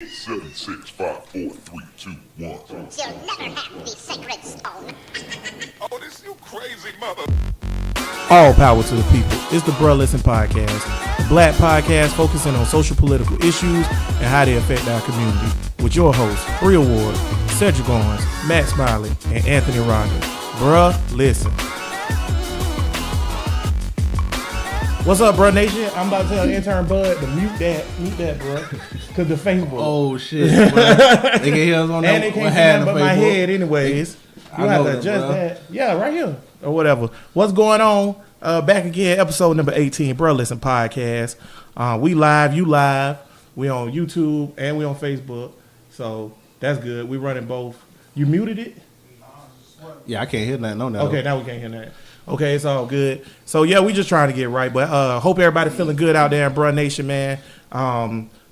7, 6, 5, 4, 3, 2, 1. You'll never have the sacred stone. Oh, this you crazy mother. All power to the people. It's the Bruh Listen Podcast, a black podcast focusing on social political issues and how they affect our community. With your hosts, Real Ward, Cedric Owens, Matt Smiley, and Anthony Rogers. Bruh Listen. What's up, Bruh Nation? I'm about to tell intern Bud to mute that, bruh. Cause the Facebook. Oh shit, bro. They can hear us on that. And they can't see nothing but my head anyways. You have to adjust bro. that. Yeah, right here. Or whatever. What's going on? Back again, episode number 18, Bruh Listen Podcast. We live, you live. We on YouTube and we on Facebook. So that's good. We running both. You muted it? Yeah, I can't hear nothing on that. Okay, now we can't hear that. Okay, it's all good. So yeah, we just trying to get right. But hope everybody feeling good out there in Bruh Nation, man.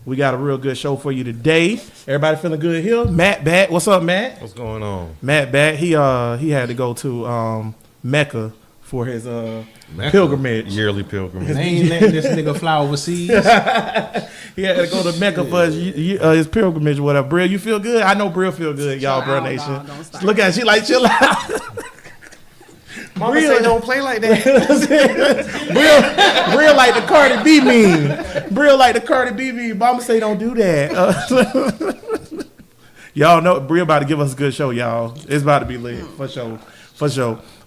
We got a real good show for you today. Everybody feeling good here? Matt back. What's up, Matt? What's going on? Matt back. He had to go to Mecca for his pilgrimage. Yearly pilgrimage. They ain't letting this nigga fly overseas. He had to go to Mecca for his pilgrimage or whatever. Brill, you feel good? I know Brill feel good, y'all, Bruh Nation. Look at her. She like, chill out. Mama say don't play like that. Brill like the Cardi B meme. Brill like the Cardi B meme. Mama say don't do that. Y'all know Brill about to give us a good show, y'all. It's about to be lit for sure.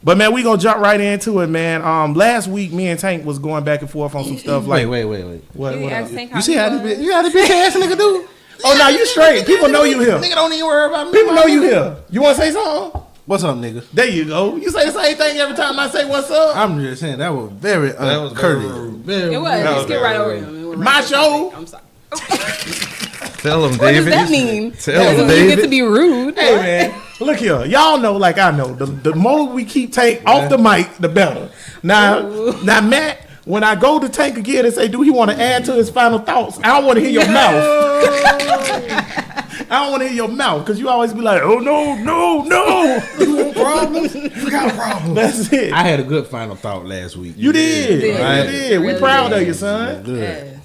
But man, we gonna jump right into it, man. Last week me and Tank was going back and forth on some stuff like. Wait. What You see how this bitch ass nigga do? Oh, now you straight. People know you here. Nigga don't even worry about me. People know you here. You want to say something? What's up, nigga? There you go. You say the same thing every time I say what's up. I'm just saying that was very uncourteous. It was. Just get right over him. My show. I'm sorry. Tell him, What David. does that mean? Tell him, You get David. to be rude. Hey man, look here. Y'all know, like I know, the more we keep Tank off the mic, the better. Now, Matt, when I go to Tank again and say, do he want to add to his final thoughts? I don't want to hear your mouth. I don't want to hear your mouth because you always be like, oh no. You want problems? You got problems. That's it. I had a good final thought last week. You did. Right? You did. We Really proud of did. you, son. Good. Yes.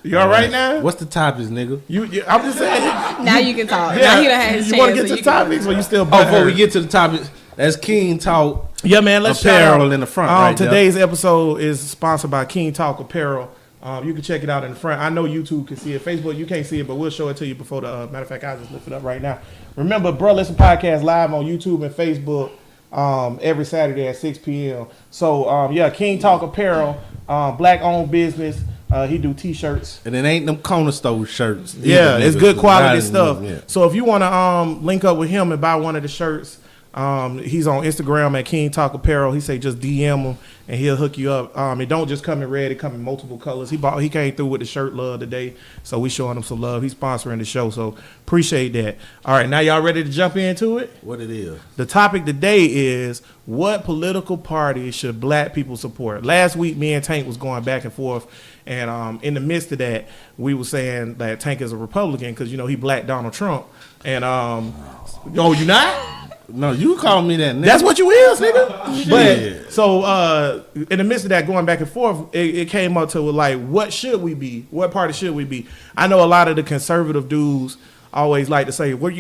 You all right now? What's the topics, nigga? I'm just saying. Now you can talk. Yeah. Now he done had his You chance. want to get so to you the can topics go. or you still Before we get to the topics, that's King Talk. Yeah, man. Let's shout Apparel out. in the front right there. Today's episode is sponsored by King Talk Apparel. You can check it out in the front. I know YouTube can see it. Facebook, you can't see it, but we'll show it to you before the. Matter of fact, I'll just lift it up right now. Remember, Bruh Listen Podcast live on YouTube and Facebook every Saturday at 6 p.m. So, yeah, King Talk Apparel, black-owned business. He do T-shirts. And it ain't them corner store shirts. Yeah, either, it's nigga. good quality Not stuff. even- yeah. So if you want to link up with him and buy one of the shirts, he's on Instagram at King Talk Apparel. He say just DM him and he'll hook you up. It don't just come in red; it come in multiple colors. He came through with the shirt love today, so we showing him some love. He's sponsoring the show, so appreciate that. All right, now y'all ready to jump into it? What it is? The topic today is what political party should black people support? Last week, me and Tank was going back and forth, and in the midst of that, we were saying that Tank is a Republican because he black Donald Trump, and oh, you not? No, you call me that, nigga. That's what you is, nigga. But so in the midst of that going back and forth, it came up to like, what should we be? What party should we be? I know a lot of the conservative dudes always like to say, well,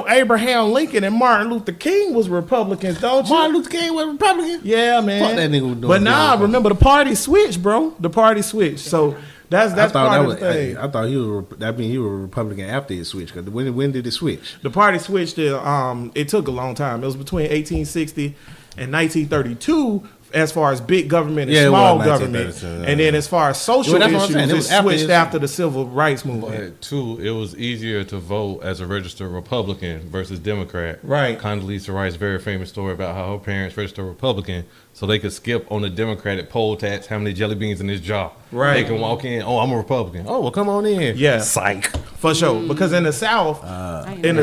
Abraham Lincoln and Martin Luther King was Republicans, don't you? Martin Luther King was Republican? Yeah, man. Fuck that nigga was doing but nah, that. remember the party switched, bro. The party switched. So that's I thought part that of was. the thing. I thought that mean you were a Republican after it switched. Cause when did it switch? The party switched. It took a long time. It was between 1860 and 1932 as far as big government and Yeah, it small was government. 1932, And then as far as social Yeah, that's what I'm issues, saying. It it was after switched this- after the civil rights movement. But two, it was easier to vote as a registered Republican versus Democrat. Right. Condoleezza Rice's very famous story about how her parents registered Republican so they could skip on the Democratic poll tax how many jelly beans in this jar. Right. They can walk in, oh, I'm a Republican. Oh, well, come on in. Yeah. Psych. For sure, because in the South,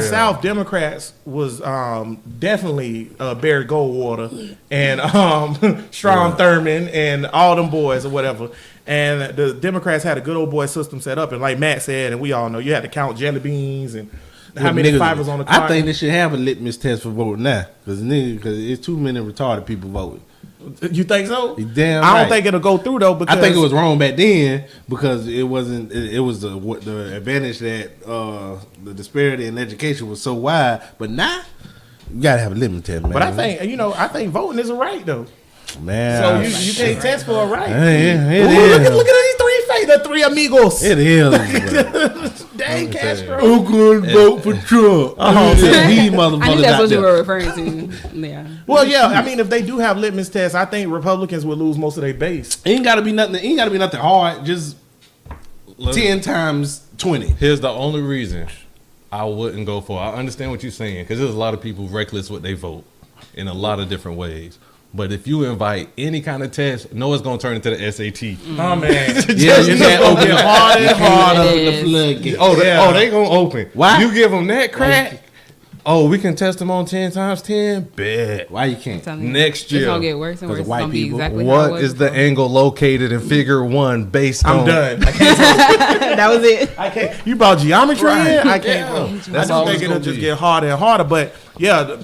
South, Democrats was definitely Barry Goldwater and Strom Thurmond and all them boys or whatever. And the Democrats had a good old boy system set up, and like Matt said, and we all know, you had to count jelly beans and how many Niggas- fibers on the card. I think they should have a litmus test for voting now, because it's too many retarded people voting. You think so? You damn I don't right. think it'll go through though because I think it was wrong back then because it wasn't. It was the advantage that the disparity in education was so wide. But now you gotta have a limit test, man. But I think voting is a right though. Man, So you can't test for a right. It Ooh, is. look at these three faces, the three amigos. It is. Dang Castro. Who could vote for Trump? These motherfuckers I knew that's out what you there. were referring to. Yeah. Well, yeah. I mean, if they do have litmus tests, I think Republicans would lose most of their base. Ain't gotta be nothing. Ain't gotta be nothing hard. Just 10 times 20. Here's the only reason I wouldn't go for it. I understand what you're saying because there's a lot of people reckless with they vote in a lot of different ways. But if you invite any kind of test, no, it's gonna turn into the SAT. Oh man, Yeah, you can't open get harder and harder. It the is. floodgate. They gonna open. Why? You give them that crack? Oh, we can test them on 10 times 10? Bet. Why you can't? Next It's year. gonna get worse and worse. Because of It's white gonna be people. exactly how it What was is the before. angle located in figure 1 based on? I'm done. I can't. That was it. I can't. You brought geometry in? I can't. That's I all do it's think it'll gonna just be. get harder and harder. But yeah,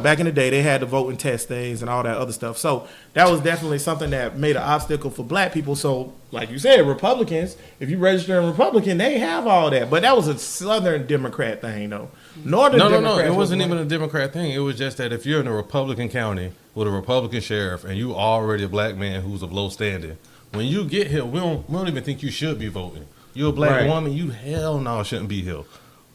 back in the day, they had the vote and test things and all that other stuff. So that was definitely something that made an obstacle for black people. So, like you said, Republicans, if you register in Republican, they have all that. But that was a Southern Democrat thing, though. Northern No. Democrats It wasn't was even a Democrat thing. It was just that if you're in a Republican county with a Republican sheriff and you already a black man who's of low standing, when you get here, we don't even think you should be voting. You're a black Right. woman, you hell no shouldn't be here.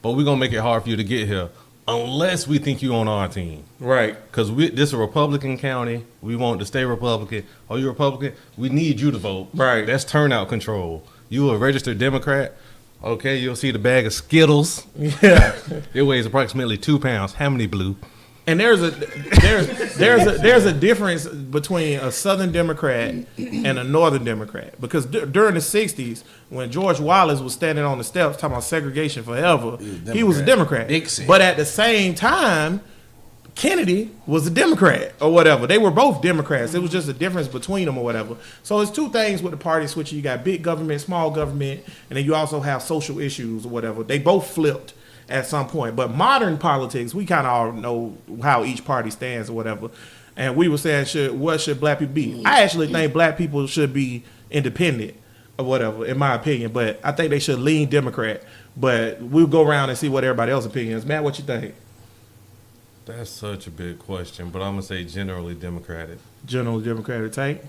But we're gonna make it hard for you to get here unless we think you on our team. right. Because this is a Republican county. We want to stay Republican. Are you Republican? We need you to vote. Right. That's turnout control. You a registered Democrat. Okay, you'll see the bag of Skittles. Yeah. It weighs approximately 2 pounds. How many blue? And there's a difference between a Southern Democrat and a Northern Democrat because during the '60s, when George Wallace was standing on the steps talking about segregation forever, he was a Democrat. Dixie. But at the same time, Kennedy was a Democrat or whatever. They were both Democrats. It was just a difference between them or whatever. So it's two things with the party switching. You got big government, small government, and then you also have social issues or whatever. They both flipped at some point. But modern politics, we kind of all know how each party stands or whatever. And we were saying, what should black people be? I actually think black people should be independent or whatever, in my opinion. But I think they should lean Democrat. But we'll go around and see what everybody else's opinion is. Matt, what you think? That's such a big question, but I'm gonna say generally Democratic. General Democratic take?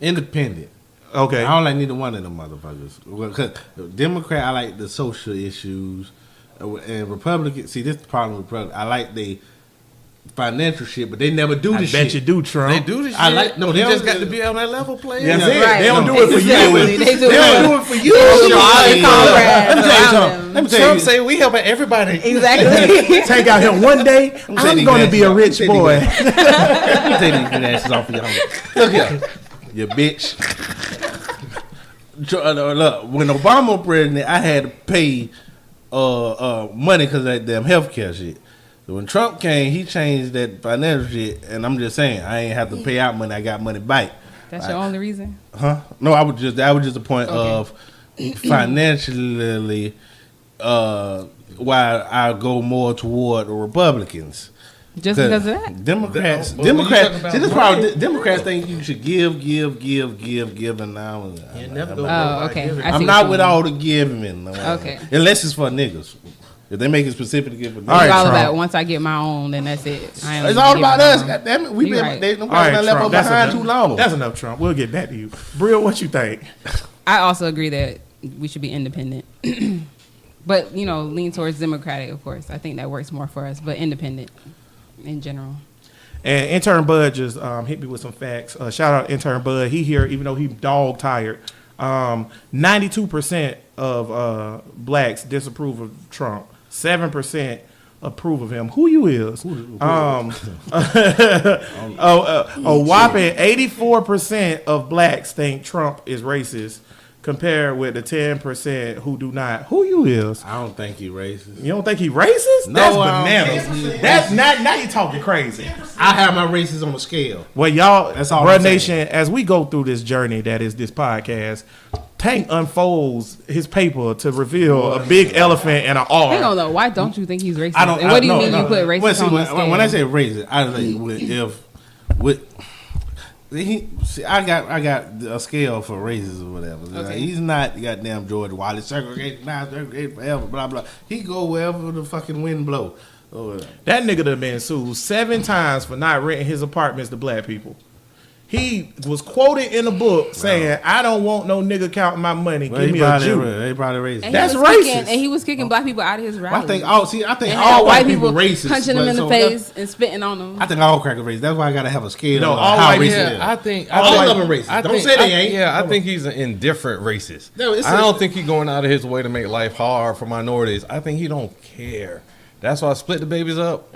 Independent. Okay. I don't like neither one of them motherfuckers. Because Democrat, I like the social issues, and Republican. See, this is the problem with Republican. I like the financial shit, but they never do I this bet shit. you do, Trump. They do this shit. I like- no, they you just don't- got to be on that level playing. That's Yeah, it. right. They don't No. do it for Exactly. you. They do They don't do it for you. Show all the Let comrades me tell you around something. them. Let me tell Trump you. say we helping everybody. Exactly. Take out him one day. Let me I'm take going to these be a glasses rich off. boy. Let me take these glasses off of your homie. Look here, you bitch. Look, when Obama was president, I had to pay money because of that damn healthcare shit. So when Trump came, he changed that financial shit, and I'm just saying I ain't have to pay out money. I got money back. That's your only reason. Huh? No, that was just a point Okay. of financially why I go more toward the Republicans. Just because of that. Democrats, But when you talking about see this money- problem. Democrats think you should give, and now You never I'm, go Oh, okay. I see I'm what not you with mean. all the giving. Okay. Unless it's for niggas. If they make it specific to give for niggas. All right, It's all Trump. about once I get my own, then that's it. I ain't It's even all give about my us. own. God damn it. We You been right. they don't All right, left Trump. us That's behind enough. too long. That's enough, Trump. We'll get back to you. Brill, what you think? I also agree that we should be independent. But, lean towards Democratic, of course. I think that works more for us, but independent in general. And intern Bud just hit me with some facts. Shout out intern Bud. He here, even though he dog tired. 92% of blacks disapprove of Trump. 7% approve of him. Who you is? A whopping 84% of blacks think Trump is racist, compared with the 10% who do not. Who you is? I don't think he racist. You don't think he racist? No, That's I don't bananas. think he's That's not. Now you talking crazy. I have my races on the scale. Well, y'all, That's all Bruh I'm saying. Nation, as we go through this journey that is this podcast, Tank unfolds his paper to reveal a big elephant and an Hang on R. though. Why don't you think he's racist? I don't. And what do you no, mean no. you put racist Well, see, on the scale? when I say racist, I think I got a scale for races or whatever. Okay. Like, he's not goddamn George Wallace, segregation now, segregation forever, blah blah. He go wherever the fucking wind blow. That nigga done been sued 7 times for not renting his apartments to black people. He was quoted in a book saying, "I don't want no nigga counting my money. Give me a Jew." They probably racist. And That's he was racist. Kicking, and he was kicking black people out of his rally. I think and all white people racist. punching them in the so face and spitting on them. I think all crackers racist. That's why I gotta have a scale. No, on all how white racist people- they are. I think All I of them racist. Don't say they ain't. Yeah, I think he's an indifferent racist. No, it's I a- don't think he's going out of his way to make life hard for minorities. I think he don't care. That's why I split the babies up.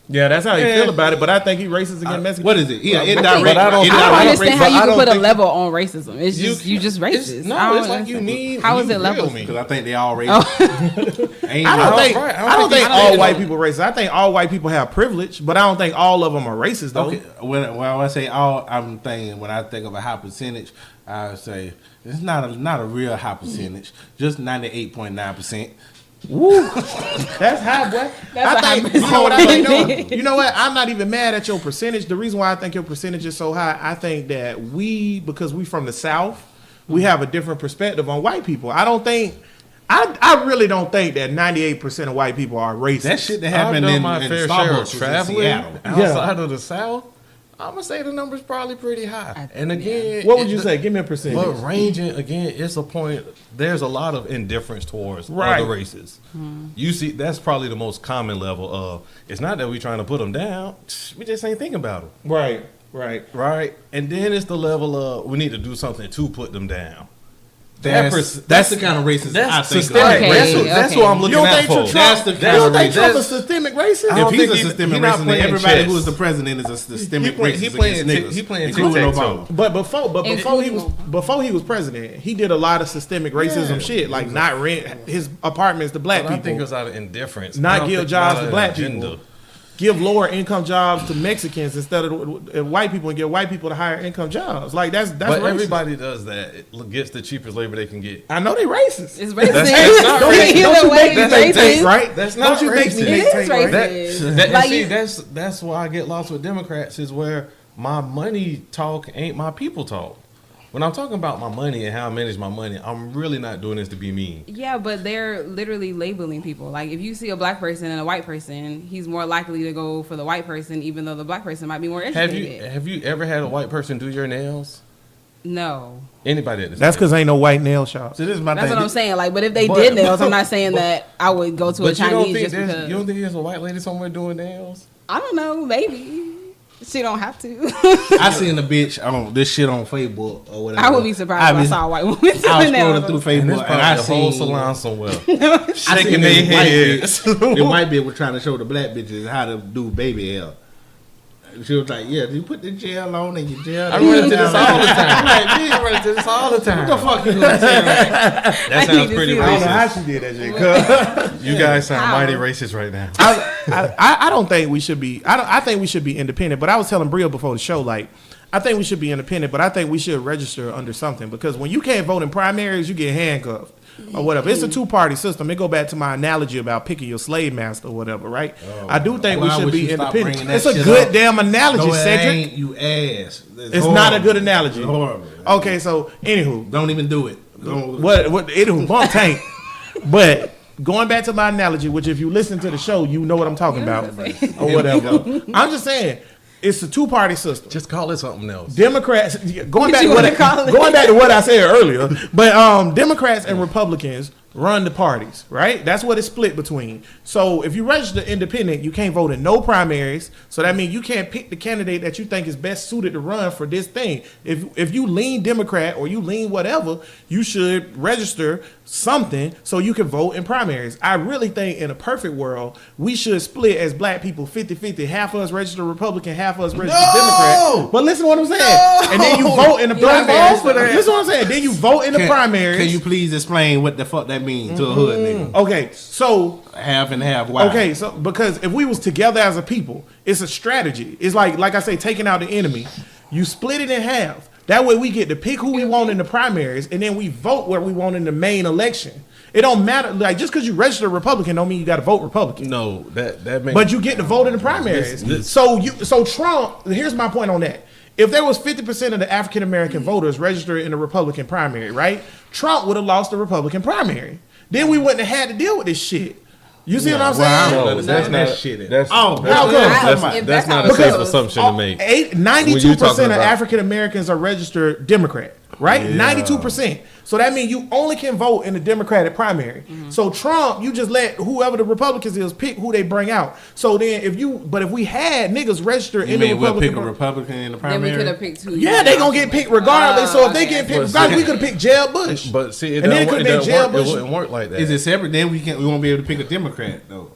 Yeah, that's how he Yeah. feel about it. But I think he racist against Mexicans. What is it? Yeah, But indirect. I don't- I don't I understand how but you I can don't put a think- level on racism. It's just you just racist. No, I don't it's like you understand. mean. How is you it level? feel me. Because I think they all racist. Ain't I no- don't think right. I don't think I don't all think- white people racist. I think all white people have privilege, but I don't think all of them are racist though. Okay, when I say all, I'm thinking when I think of a high percentage, I say it's not a real high percentage, just 98.9%. Woo, that's high, boy. That's I a think high you know what I think. percentage. You know what? I'm not even mad at your percentage. The reason why I think your percentage is so high, I think that because we from the South, we have a different perspective on white people. I don't think. I really don't think that 98% of white people are racist. That shit that I've happened done in my fair share Starbucks of was in traveling Seattle. outside of the South. I'm gonna say the number's probably pretty high. And again, What would you say? Give me a percentage. But ranging again, it's a point. There's a lot of indifference towards Right. other races. You see, that's probably the most common level of. It's not that we trying to put them down. We just ain't thinking about them, Right. right? And then it's the level of we need to do something to put them down. That's the kind of racism I That's think. systemic. Okay, That's what I'm You looking don't at think for. Trump? That's the You kind don't of think Trump racist. is systemic racist? I don't If he's think a he- systemic he not racist, then playing everybody chess. who is the president is a systemic He racist playing against tic- niggas, he playing including tic-tac-toe. Obama. But before he was president, he did a lot of systemic racism Yeah. shit, like not rent his apartments to black But I people, think it was out of indifference. Not I don't give think jobs it's to out of black agenda. people. Give lower income jobs to Mexicans instead of white people, and get white people to higher income jobs. Like that's But racist. everybody does that. It gets the cheapest labor they can get. I know they racist. It's racist. That's not racist. Either Don't you way, make me it's make racist. tape, right? That's Don't not you make me racist. make It is tape, right? racist. And Like see, you- that's why I get lost with Democrats is where my money talk ain't my people talk. When I'm talking about my money and how I manage my money, I'm really not doing this to be mean. Yeah, but they're literally labeling people. Like if you see a black person and a white person, he's more likely to go for the white person, even though the black person might be more educated. Have you ever had a white person do your nails? No, Anybody at this That's table? because ain't no white nail shops. So this is my that's thing. what I'm saying. Like, but if they But- did nails, I'm not saying that I would go to a But you don't Chinese think just because. you don't think there's a white lady somewhere doing nails? I don't know. Maybe she don't have to. I seen a bitch on this shit on Facebook or whatever. I would be surprised if I saw a white woman I was doing nails. scrolling through And Facebook there's and, probably I a whole seen salon somewhere I shaking seen their this white heads. bitch- The white bitch was trying to show the black bitches how to do baby hair. She was like, "Yeah, you put the gel on and you gel." I run into this all the time. I'm like, man, I run into this all the time. What the fuck you gonna say? That I sounds need to pretty see I don't know how racist. she did that shit. Cuz. You guys sound How? mighty racist right now. I don't think we should be. I think we should be independent. But I was telling Bria before the show, like, I think we should be independent. But I think we should register under something, because when you can't vote in primaries, you get handcuffed or whatever. It's a two-party system. It go back to my analogy about picking your slave master or whatever, right? I do think we Why should would be you stop independent. bringing that It's a shit good up? damn analogy, No, it Cedric. ain't, you ass. It's not a good analogy. It's horrible. Okay, so anywho, Don't even do it. Don't. what anywho, bump tank. But going back to my analogy, which if you listen to the show, you know what I'm talking about or whatever. I'm just saying, it's a two-party system. Just call it something else. Democrats going back you to what wanna call it? going back to what I said earlier, but Democrats and Republicans run the parties, right? That's what it's split between. So if you register independent, you can't vote in no primaries. So that means you can't pick the candidate that you think is best suited to run for this thing. If you lean Democrat or you lean whatever, you should register something so you can vote in primaries. I really think in a perfect world, we should split as black people 50-50. Half of us register Republican, half of us register Democrat. But listen to what I'm saying. And then you vote in the primaries. Listen to what I'm saying. Then you vote in the primaries. Can you please explain what the fuck that means to a hood nigga? Okay, so Half and half. Why? okay, so because if we was together as a people, it's a strategy. It's like I say, taking out the enemy. You split it in half. That way we get to pick who we want in the primaries, and then we vote where we want in the main election. It don't matter. Like, just because you register Republican don't mean you got to vote Republican. No, that makes. But you get to vote in the primaries. So Trump. Here's my point on that. If there was 50% of the African American voters registered in the Republican primary, right? Trump would have lost the Republican primary. Then we wouldn't have had to deal with this shit. You see what I'm saying? No, that's not shit. That's how come? That's not a safe assumption to make. 92% of about- African Americans are registered Democrat, right? 92%. So that means you only can vote in the Democratic primary. So Trump, you just let whoever the Republicans is pick who they bring out. So then if we had niggas registered in the we'll Republican pick a Republican in the Then we primary? could have picked two. yeah, they gonna get picked regardless. So if they get picked But regardless, see- we could have picked Jeb Bush. But see, it And then it doesn't could've been Jeb work. Bush. It wouldn't work like that. Is it separate? Then we won't be able to pick a Democrat though.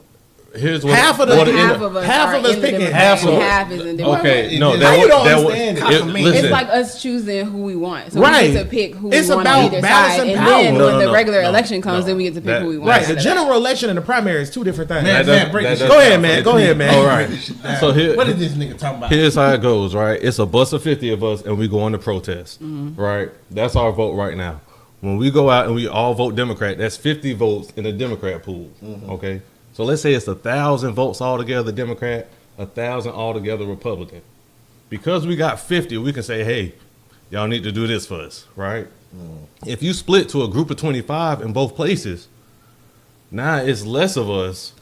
Here's what Half of the- what it Half end up- of us half are of us in the picking Democrat, half of- half is in Democrat. Okay, no, How that you would don't that would understand it- it? listen. It's like us choosing who we want. So Right. we get to pick who It's we want about on either balancing side. And power. then No, when no, the no, regular no, election comes, no. then we get to pick That- who we want. Right, after the that. general election and the primary is two different things. Man, that- break that this does- Go ahead, man. Go ahead, man. All right. So here, What is this nigga talking about? here's how it goes, right? It's a bus of 50 of us, and we go on to protest, right? That's our vote right now. When we go out and we all vote Democrat, that's 50 votes in the Democrat pool, okay? So let's say it's 1,000 votes altogether Democrat, 1,000 altogether Republican. Because we got 50, we can say, hey, y'all need to do this for us, right? If you split to a group of 25 in both places, now it's less of us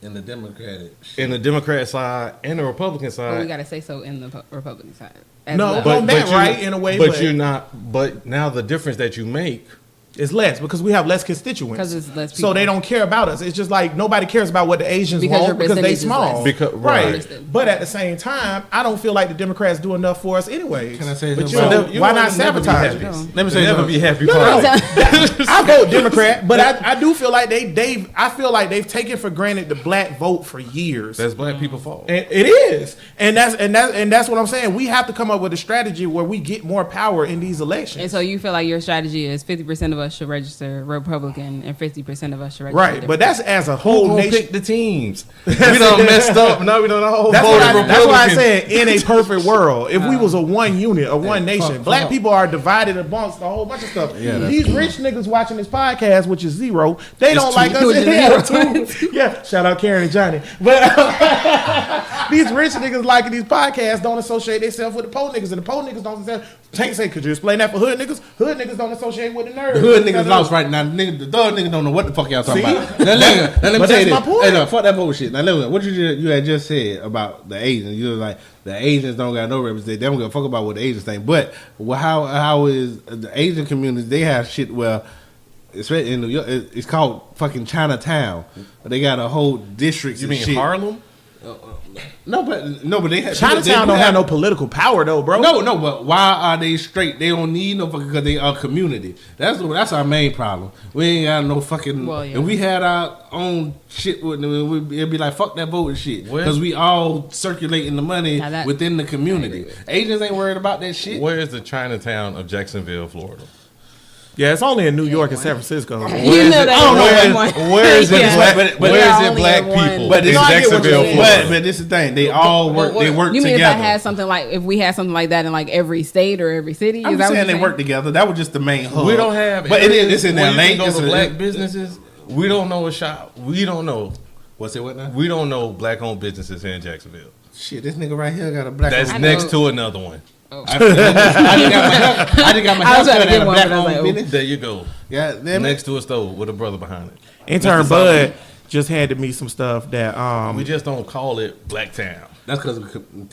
In the Democratic. in the Democrat side and the Republican side. But we got to say so in the Republican side. As No, well. but that you're right not- in a way, but but- you're not. But now the difference that you make, It's less because we have less constituents. 'Cause it's less So people. they don't care about us. It's just like nobody cares about what the Asians Because your want because they percentage is small. less. Because- right. right. Understood. But at the same time, I don't feel like the Democrats do enough for us anyways. Can I say But something? you why not sabotage it? Let me say never something. be happy. No, party. I vote Democrat, but I do feel like I feel like they've taken for granted the black vote for years. That's black people's fault. And it is, and that's what I'm saying. We have to come up with a strategy where we get more power in these elections. And so you feel like your strategy is 50% of us should register Republican and 50% of us should register right, but that's as a whole Who gonna nation. pick the teams? We done messed up. Now we done all That's voted why, that's why I Republican. said in a perfect world, if we was a one unit, a one nation, fuck black up. people are divided amongst a whole bunch of stuff. Yeah, that's These rich niggas watching this podcast, which is zero, they don't two. like us. Which is Yeah, zero. two. Yeah, shout out Karen and Johnny. But these rich niggas liking these podcasts don't associate themselves with the poor niggas, and the poor niggas don't say, could you explain that for hood niggas? Hood niggas don't associate with the nerds. The hood niggas lost right now. The thug niggas don't know what the fuck y'all talking See? about. Now let me But tell you that's this. my point. Hey, no, fuck that bullshit. Now listen, what you had just said about the Asians. You was like the Asians don't got no representation. They don't give a fuck about what the Asians think. But how is the Asian communities? They have shit where. Especially in New York, it's called fucking Chinatown. They got a whole district. You mean Harlem? No, but they have Chinatown don't have no political power though, bro. No, but why are they straight? They don't need no fucking because they are community. That's our main problem. We ain't got no fucking. Well, yeah. If we had our own shit, it'd be like fuck that vote and shit. Where- Because we all circulating the money Now that- within the community. Asians ain't worried about that shit. Where is the Chinatown of Jacksonville, Florida? Yeah, it's only in New York and San Francisco. You know that I don't know ain't where- one. Where is it? Yeah. Black, But where we is are it? only Black at one. people But in this- I get what you're Jacksonville, saying. Florida? But this is the thing. They all work. They work You mean together. if I had something like if we had something like that in like every state or every city? I'm is that what saying you're they work together. That was just the main hub. We don't have. But it is. It's in where LA. you can It's go to in- black businesses. We don't know a shop. We don't know. What's it? What now? We don't know black-owned businesses here in Jacksonville. Shit, this nigga right here got a black. That's I next know. to another one. I just got my I was trying to haircut get at a one, black but I was like, owned oh. business. There you go. Yeah, damn it. Next to a stove with a brother behind it. Intern Mr. Bud just handed me some stuff that We just don't call it Black Town. That's because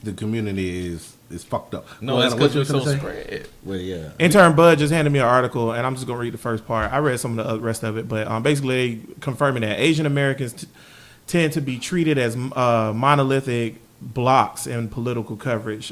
the community is fucked up. No, Well, that's what because you we're was so gonna say? spread. Well, yeah. Intern Bud just handed me an article, and I'm just gonna read the first part. I read some of the rest of it, but basically they confirming that Asian Americans tend to be treated as monolithic blocks in political coverage.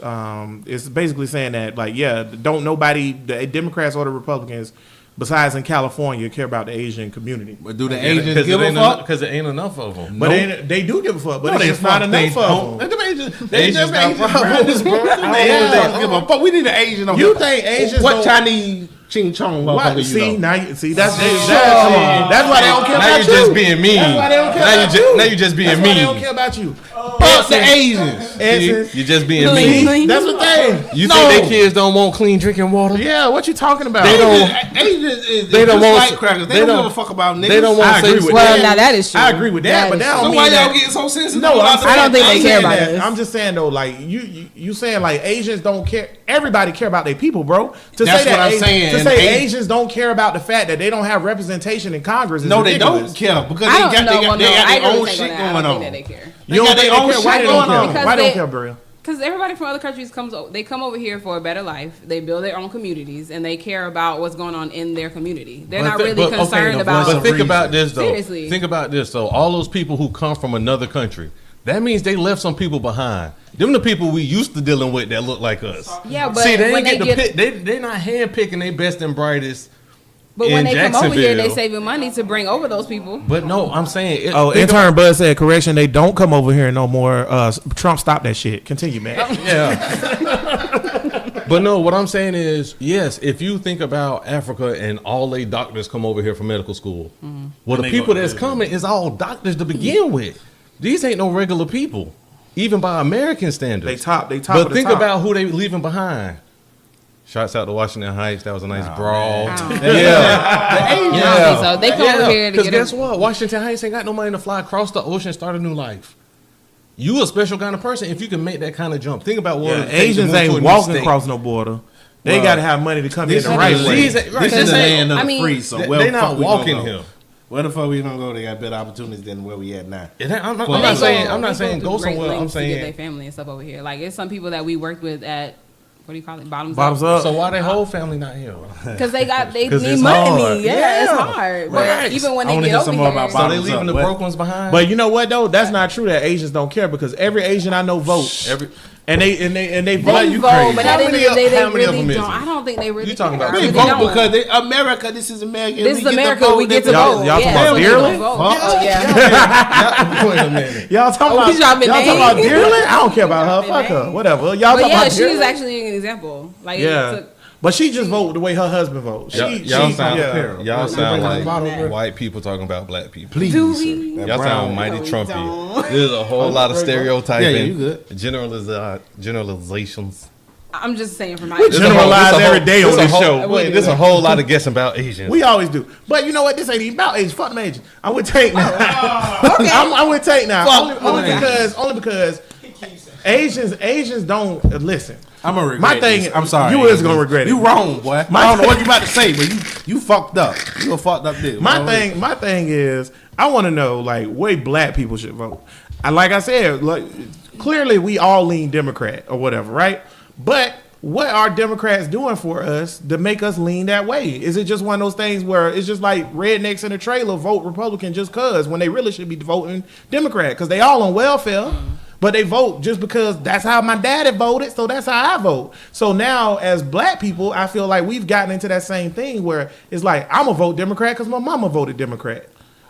It's basically saying that, like, yeah, don't nobody, the Democrats or the Republicans, besides in California, care about the Asian community. But do the Asians Because give a fuck? Because there ain't enough of them. But they do give a fuck, but No, it's they just not fuck, they enough don't. of them. Them Asians, Asians them got Asians, problems, bro. Them Asians don't give a fuck. We need an Asian on You here. think Asians What don't- Chinese Ching Chong What? motherfucker. See, You know. now you see that's why they don't care Now about you're you. just being mean. That's why they don't care Now about you you. now you just being That's why they don't mean. care about you. Fuck the Asians. See, Essence. you're just being Clean. mean. That's what they. You No. think they kids don't want clean drinking water? Yeah, what you talking about? They don't. Asians is They don't just want- like crackers. they They don't don't- give a fuck about niggas. They don't want I agree safe. with Well, that. now that is true. I agree with that, but is that don't So mean why y'all that. getting so sensitive? No, about I'm I don't think they I'm care saying about that. us. I'm just saying though, like you saying like Asians don't care. Everybody care about their people, bro. To That's say that what I'm saying. To And say Asian- Asians don't care about the fact that they don't have representation in Congress is No, they ridiculous. don't care because I they don't got know. they Well, got no, I their really own think shit on that. going I don't on. think that they care. You don't got think their they own care? Why shit they don't going on. care? Because Why they they- don't care, Bria? Because everybody from other countries they come over here for a better life. They build their own communities and they care about what's going on in their community. They're not really concerned about. But think about this though. Seriously. Think about this though. All those people who come from another country, that means they left some people behind. Them the people we used to dealing with that look like us. Yeah, but see, they when ain't they get get, to pick. They not hand picking their best and brightest. but when in they come over here, they Jacksonville. saving money to bring over those people. But no, I'm saying. Oh, think intern Bud said, correction, they don't come over here no more. Trump stopped that shit. Continue, man. Yeah. But no, what I'm saying is, yes, if you think about Africa and all they doctors come over here for medical school, well, the they people go- that's coming is all doctors to begin with. These ain't no regular people, even by American standards. They top But of the think top. about who they leaving behind. Shouts out to Washington Heights. That was a nice brawl. I don't Yeah. think so. They come over here to Because get guess a, what? Washington Heights ain't got no money to fly across the ocean and start a new life. You a special kind of person if you can make that kind of jump. Think about what Yeah, it takes to Asians move to a ain't new walking state. across no border. They Well, got to have money to come in This the is right the way. These ain't- right, This this is the ain't- land of I the mean, free. So They where the not fuck we gonna walking go? here. Where the fuck we gonna go? They got better opportunities than where we at now. I'm not Well, They not go- saying. I'm they not saying through go great somewhere. I'm lengths to get their saying. family and stuff over here. Like it's some people that we worked with at what do you call it? Bottoms Bottoms up. up. So why their whole family not here? Because they 'Cause need it's money. hard. Yeah, it's Yeah. hard. But Right. even when I they wanna get hear over some here, more about So they Bottoms leaving up. the What? broke ones behind. But you know what though? That's not true that Asians don't care because every Asian I know vote. Every And they vote. they You vote, crazy. but How at the end many of the day, they how many of really them is don't. it? I don't think they really. You talking care. about- I They really vote don't. because America. This is America. This is America. We get to Y'all- vote. y'all talking Yeah, about so they dearly? don't vote. Huh? Oh yeah. Wait a minute. Y'all talking Oh, about we dropping y'all talking about names. Dearly? I don't care about her. Dropping Fuck her. names. Whatever. Y'all But talking yeah, about she's Dearly? actually an example. Like Yeah. it took, But she just vote the way her husband votes. Y'all sound yeah. y'all sound Bring the bottle, like bro. white people talking about black people. Please. do we? Y'all sound mighty Trumpy. There's a whole lot of stereotyping. Yeah, you good. Generalizations. I'm just saying from my We generalize every day on this show. Wait, there's a whole lot of guessing about Asians. We always do. But you know what? This ain't even about Asians. Fuck them Asians. I'm with Tank now. I'm with Tank now. Fuck Only because Asians don't listen. I'm gonna regret My thing- this. I'm sorry. you is gonna regret it. You wrong, boy. I don't know what you about to say, but you fucked up. You a fucked up dude. My thing is, I want to know like way black people should vote. Like I said, like clearly we all lean Democrat or whatever, right? But what are Democrats doing for us to make us lean that way? Is it just one of those things where it's just like rednecks in a trailer vote Republican just cause when they really should be voting Democrat because they all on welfare? But they vote just because that's how my daddy voted, so that's how I vote. So now, as black people, I feel like we've gotten into that same thing where it's like I'm gonna vote Democrat because my mama voted Democrat.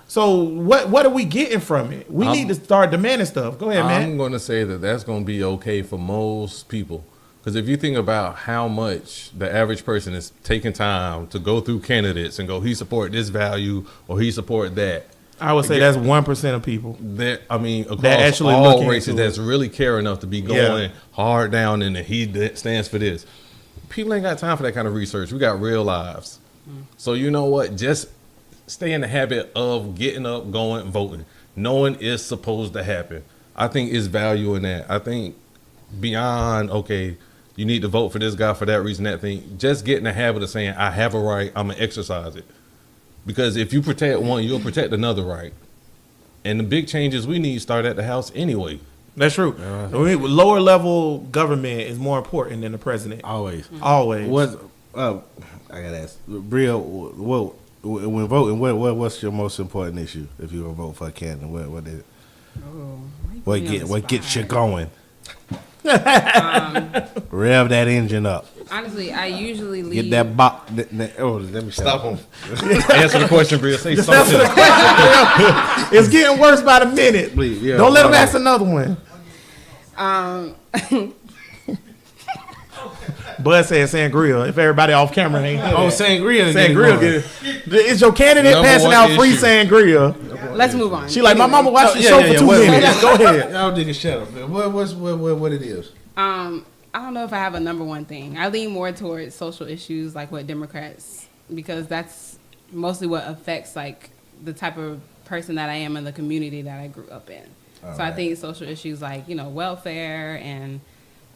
So what are we getting from it? We need to start demanding stuff. Go ahead, man. I'm going to say that that's going to be okay for most people. Because if you think about how much the average person is taking time to go through candidates and go, he support this value or he support that. I would say that's 1% of people. That I mean, across actually look all into races, it. that's really care enough to be going hard down in the he stands for this. People ain't got time for that kind of research. We got real lives. So you know what? Just stay in the habit of getting up, going, voting. Knowing it's supposed to happen. I think it's value in that. I think beyond, okay, you need to vote for this guy for that reason, that thing. Just get in the habit of saying, I have a right, I'm going to exercise it. Because if you protect one, you'll protect another right. And the big changes we need start at the house anyway. That's true. Lower level government is more important than the president. always. Always. What? I gotta ask, Bria. When voting, what's your most important issue? If you were to vote for a candidate, what is it? What gets you going? Rev that engine up. Honestly, I usually leave. Get that box. Oh, let me Stop him. Answer the question, Bria. Say something. It's getting worse by the minute. Please, yeah. Don't let them ask another one. Bud said sangria. If everybody off camera ain't hear Oh, that. sangria. Sangria. Is your candidate Number passing one out free issue. sangria? Let's move on. She like, my mama watched the Yeah, show yeah, for yeah. 2 What- minutes. Go ahead. Y'all niggas shut up, man. What it is? I don't know if I have a number one thing. I lean more towards social issues, like what Democrats, because that's mostly what affects like the type of person that I am and the community that I grew up in. So I think social issues like, welfare and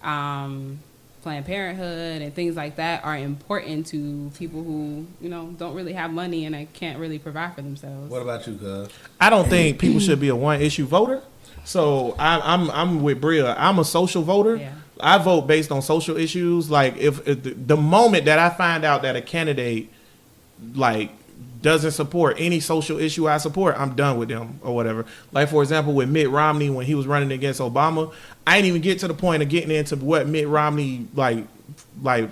Planned Parenthood and things like that are important to people who, don't really have money and they can't really provide for themselves. What about you, cuz? I don't think people should be a one issue voter. So I'm with Bria. I'm a social voter. Yeah. I vote based on social issues. Like if the moment that I find out that a candidate like doesn't support any social issue I support, I'm done with them or whatever. Like for example, with Mitt Romney when he was running against Obama, I didn't even get to the point of getting into what Mitt Romney like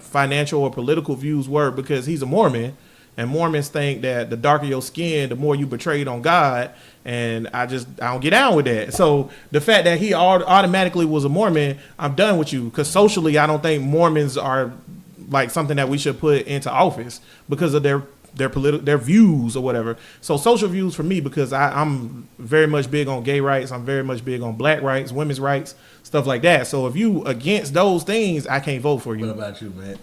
financial or political views were because he's a Mormon. And Mormons think that the darker your skin, the more you betrayed on God. And I don't get down with that. So the fact that he automatically was a Mormon, I'm done with you. Because socially, I don't think Mormons are like something that we should put into office because of their views or whatever. So social views for me, because I'm very much big on gay rights. I'm very much big on black rights, women's rights, stuff like that. So if you against those things, I can't vote for you. What about you, man?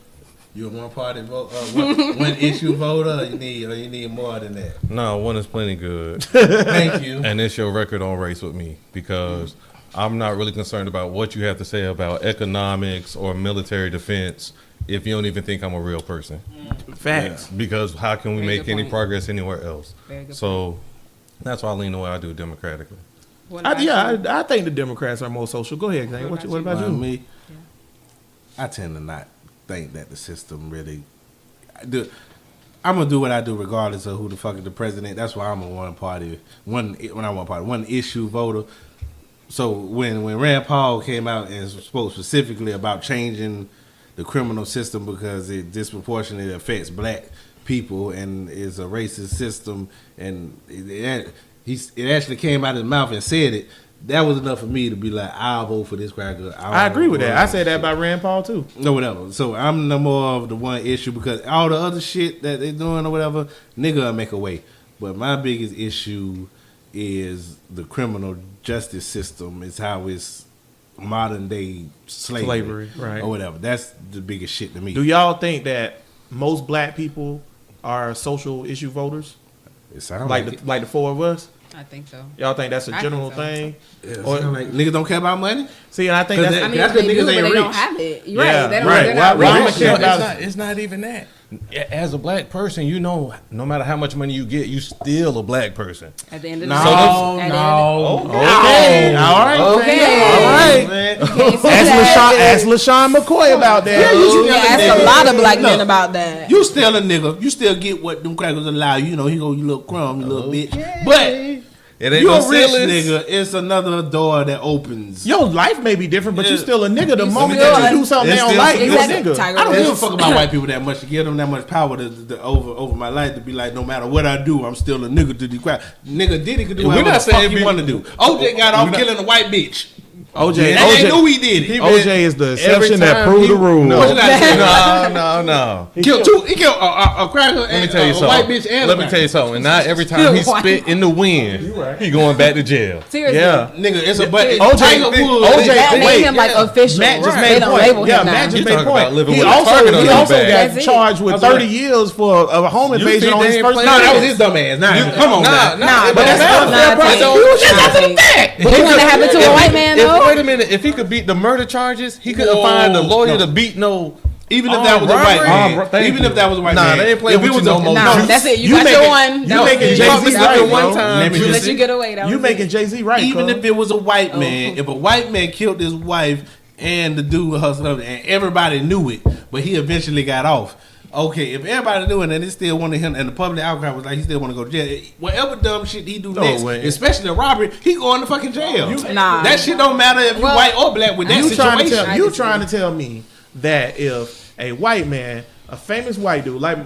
You a one party vote, one issue voter? Or you need more than that? No, one is plenty good. Thank you. And it's your record on race with me because I'm not really concerned about what you have to say about economics or military defense if you don't even think I'm a real person. Facts. Because how can we Very make good any point. progress anywhere else? Very good So that's why I lean the way I do democratically. What about you? I think the Democrats are more social. Go ahead, Zane. What about you? Me, I tend to not think that the system really. I'm gonna do what I do regardless of who the fuck is the president. That's why I'm a one issue voter. So when Rand Paul came out and spoke specifically about changing the criminal system because it disproportionately affects black people and is a racist system, and it actually came out of his mouth and said it. That was enough for me to be like, I'll vote for this cracker. I agree with that. I said that about Rand Paul too. No, whatever. So I'm no more of the one issue because all the other shit that they doing or whatever, nigga will make a way. But my biggest issue is the criminal justice system. It's how it's modern day slavery, right? Or whatever. That's the biggest shit to me. Do y'all think that most black people are social issue voters? It sounds Like the four of us? I think so. Y'all think that's a I general think so. thing? it sound like niggas don't care about money. See, and I think 'Cause that's I mean, That's they the niggas do, but ain't they don't rich. have it. Yeah, Right. They don't, right. they're not Why rich. would care about- It's not even that. As a black person, no matter how much money you get, you still a black person. At the end of No, the day. no. At the end Okay. All right. Okay. All right. Man. Ask LaShawn McCoy about that. You can ask a lot of black men Look, about that. You still a nigga. You still get what them crackers allow you. He go, you little crumb, you little bitch. But It ain't you no a rich ceilings. nigga. It's another door that opens. Your life may be different, but you Yeah. still a nigga. The You moment still that you a- do something they it's don't still- like, you a Exactly. nigga. Tiger I don't Woods. give a fuck about white people that much to give them that much power to over my life to be like, no matter what I do, I'm still a nigga to the crowd. Nigga Diddy could do We're whatever not the fuck saying he be- want to do. OJ got off we're not- killing a white bitch. OJ, And they knew he did it. OJ is the Every exception that time proved he- the rule. What you gotta say? No. He killed a cracker Let me and tell you a something. white bitch and Let me tell you something. Not every time he White. spit in the wind, he going back to jail. Seriously. Yeah. Nigga, it's a but OJ Tiger Woods. That made wait, him like official. Matt just They made don't point. label Yeah, him now. Matt just You made talking point. about living He with a also target on he your also back. got That's it. charged with 30 years for a home You invasion think on they his ain't first playing- No, night. that was his dumb ass. Come on, Nah, now. but that's not fair play. But you want to happen to a white man though? Wait a minute. If he could beat the murder charges, he couldn't find a lawyer to beat no. Even if that was a white man. thank Even you. if that was a white Nah, man. they ain't playing If it with was you a- no more. No, that's it. You got making- your one. you That was making it. Jay-Z Caught me right, slipping bro. one time. Let me You just let say- you get away. That You was making it. Jay-Z right, Even cuz. if it was a white man, if a white man killed his wife and the dude hustled and everybody knew it, but he eventually got off. Okay, if everybody knew it and they still wanted him, and the public outcry was like he still want to go to jail, whatever dumb shit he do next, way. especially a robbery, he going to fucking jail. Nah. That shit don't matter if you Well, white or black with that You trying to situation. tell you trying to tell me that if a white man, a famous white dude, like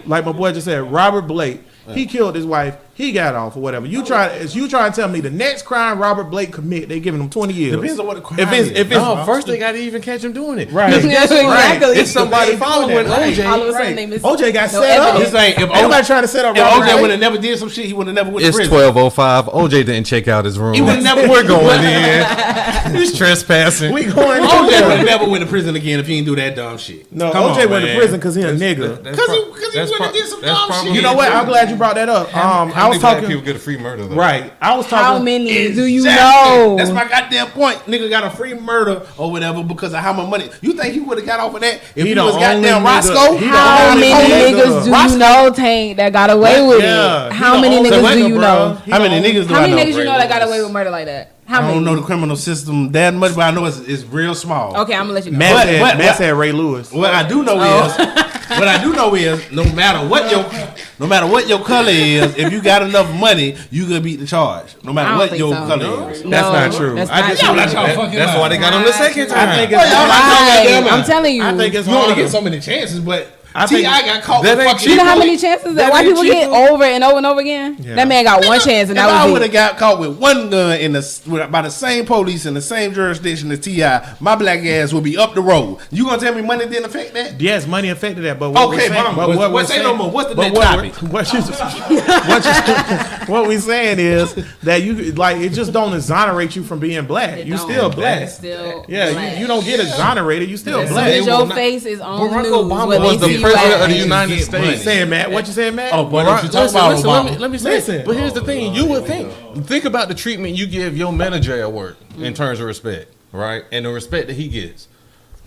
my boy just said, Robert Blake, he killed his wife, He got off or whatever. You try to tell me the next crime Robert Blake commit, they giving him 20 years. Depends on what the crime If it's No, first they got to even catch him doing it. right. Yes, exactly. It's somebody following OJ. All of a sudden they miss OJ got no set up. evidence. He's saying if Nobody trying to set up If Robert OJ Blake. would have never did some shit, he would have never went to It's prison. 12:05. OJ didn't check out his room. He would never. We're going in. He's trespassing. We going OJ to would never went to prison again if he didn't do that dumb shit. No, Come OJ on, went to man. prison because he a nigga. Because he went and did some dumb shit. You know what? I'm glad you brought that up. I was Black people talking. get a free murder though. Right. I was talking. How many do you Exactly. know? That's my goddamn point. Nigga got a free murder or whatever because of how much money. You think he would have got off of that if he the was only goddamn nigga- Roscoe? he the How only many nigga. niggas do Roscoe. you know, Tank, that got away with Yeah, it? he How the many only niggas do nigga, you bro. know? He How many the niggas do How I many know? niggas you Ray know that got Lewis. away with murder like that? How I many? don't know the criminal system that much, but I know it's real small. Okay, I'm gonna let you know. Matt said Ray Lewis. What I do know is no matter what your color is, if you got enough money, you gonna beat the charge. No I matter don't what think your so. color is. No, That's not true. That's I not just- true. I'm not That's why they got him the second time. I think it's Right. I'm telling you. I think it's You only harder. get so many chances, but I think- T.I. got caught That with ain't fucking. You know how cheaper. many chances that That white ain't people get cheaper. over and over and over again? Yeah. That man got one chance and If that I was would it. have got caught with one gun by the same police in the same jurisdiction as T.I., my black ass would be up the road. You gonna tell me money didn't affect that? Yes, money affected that, but what Okay, we're saying, but what we're say saying- no more. What's the but next topic? What we saying is that you like it just don't exonerate you from being black. It You don't. still black. It's still Yeah, black. you don't get exonerated. You still As soon black. as They your will not- face is on Barack news, Obama where was they the see you president at. of the United Get States. money. Saying Matt, what you saying, Matt? Oh, but don't you talk about Obama? Let me say. Listen. But here's the thing: you would think about the treatment you give your manager at work in terms of respect, right? And the respect that he gets.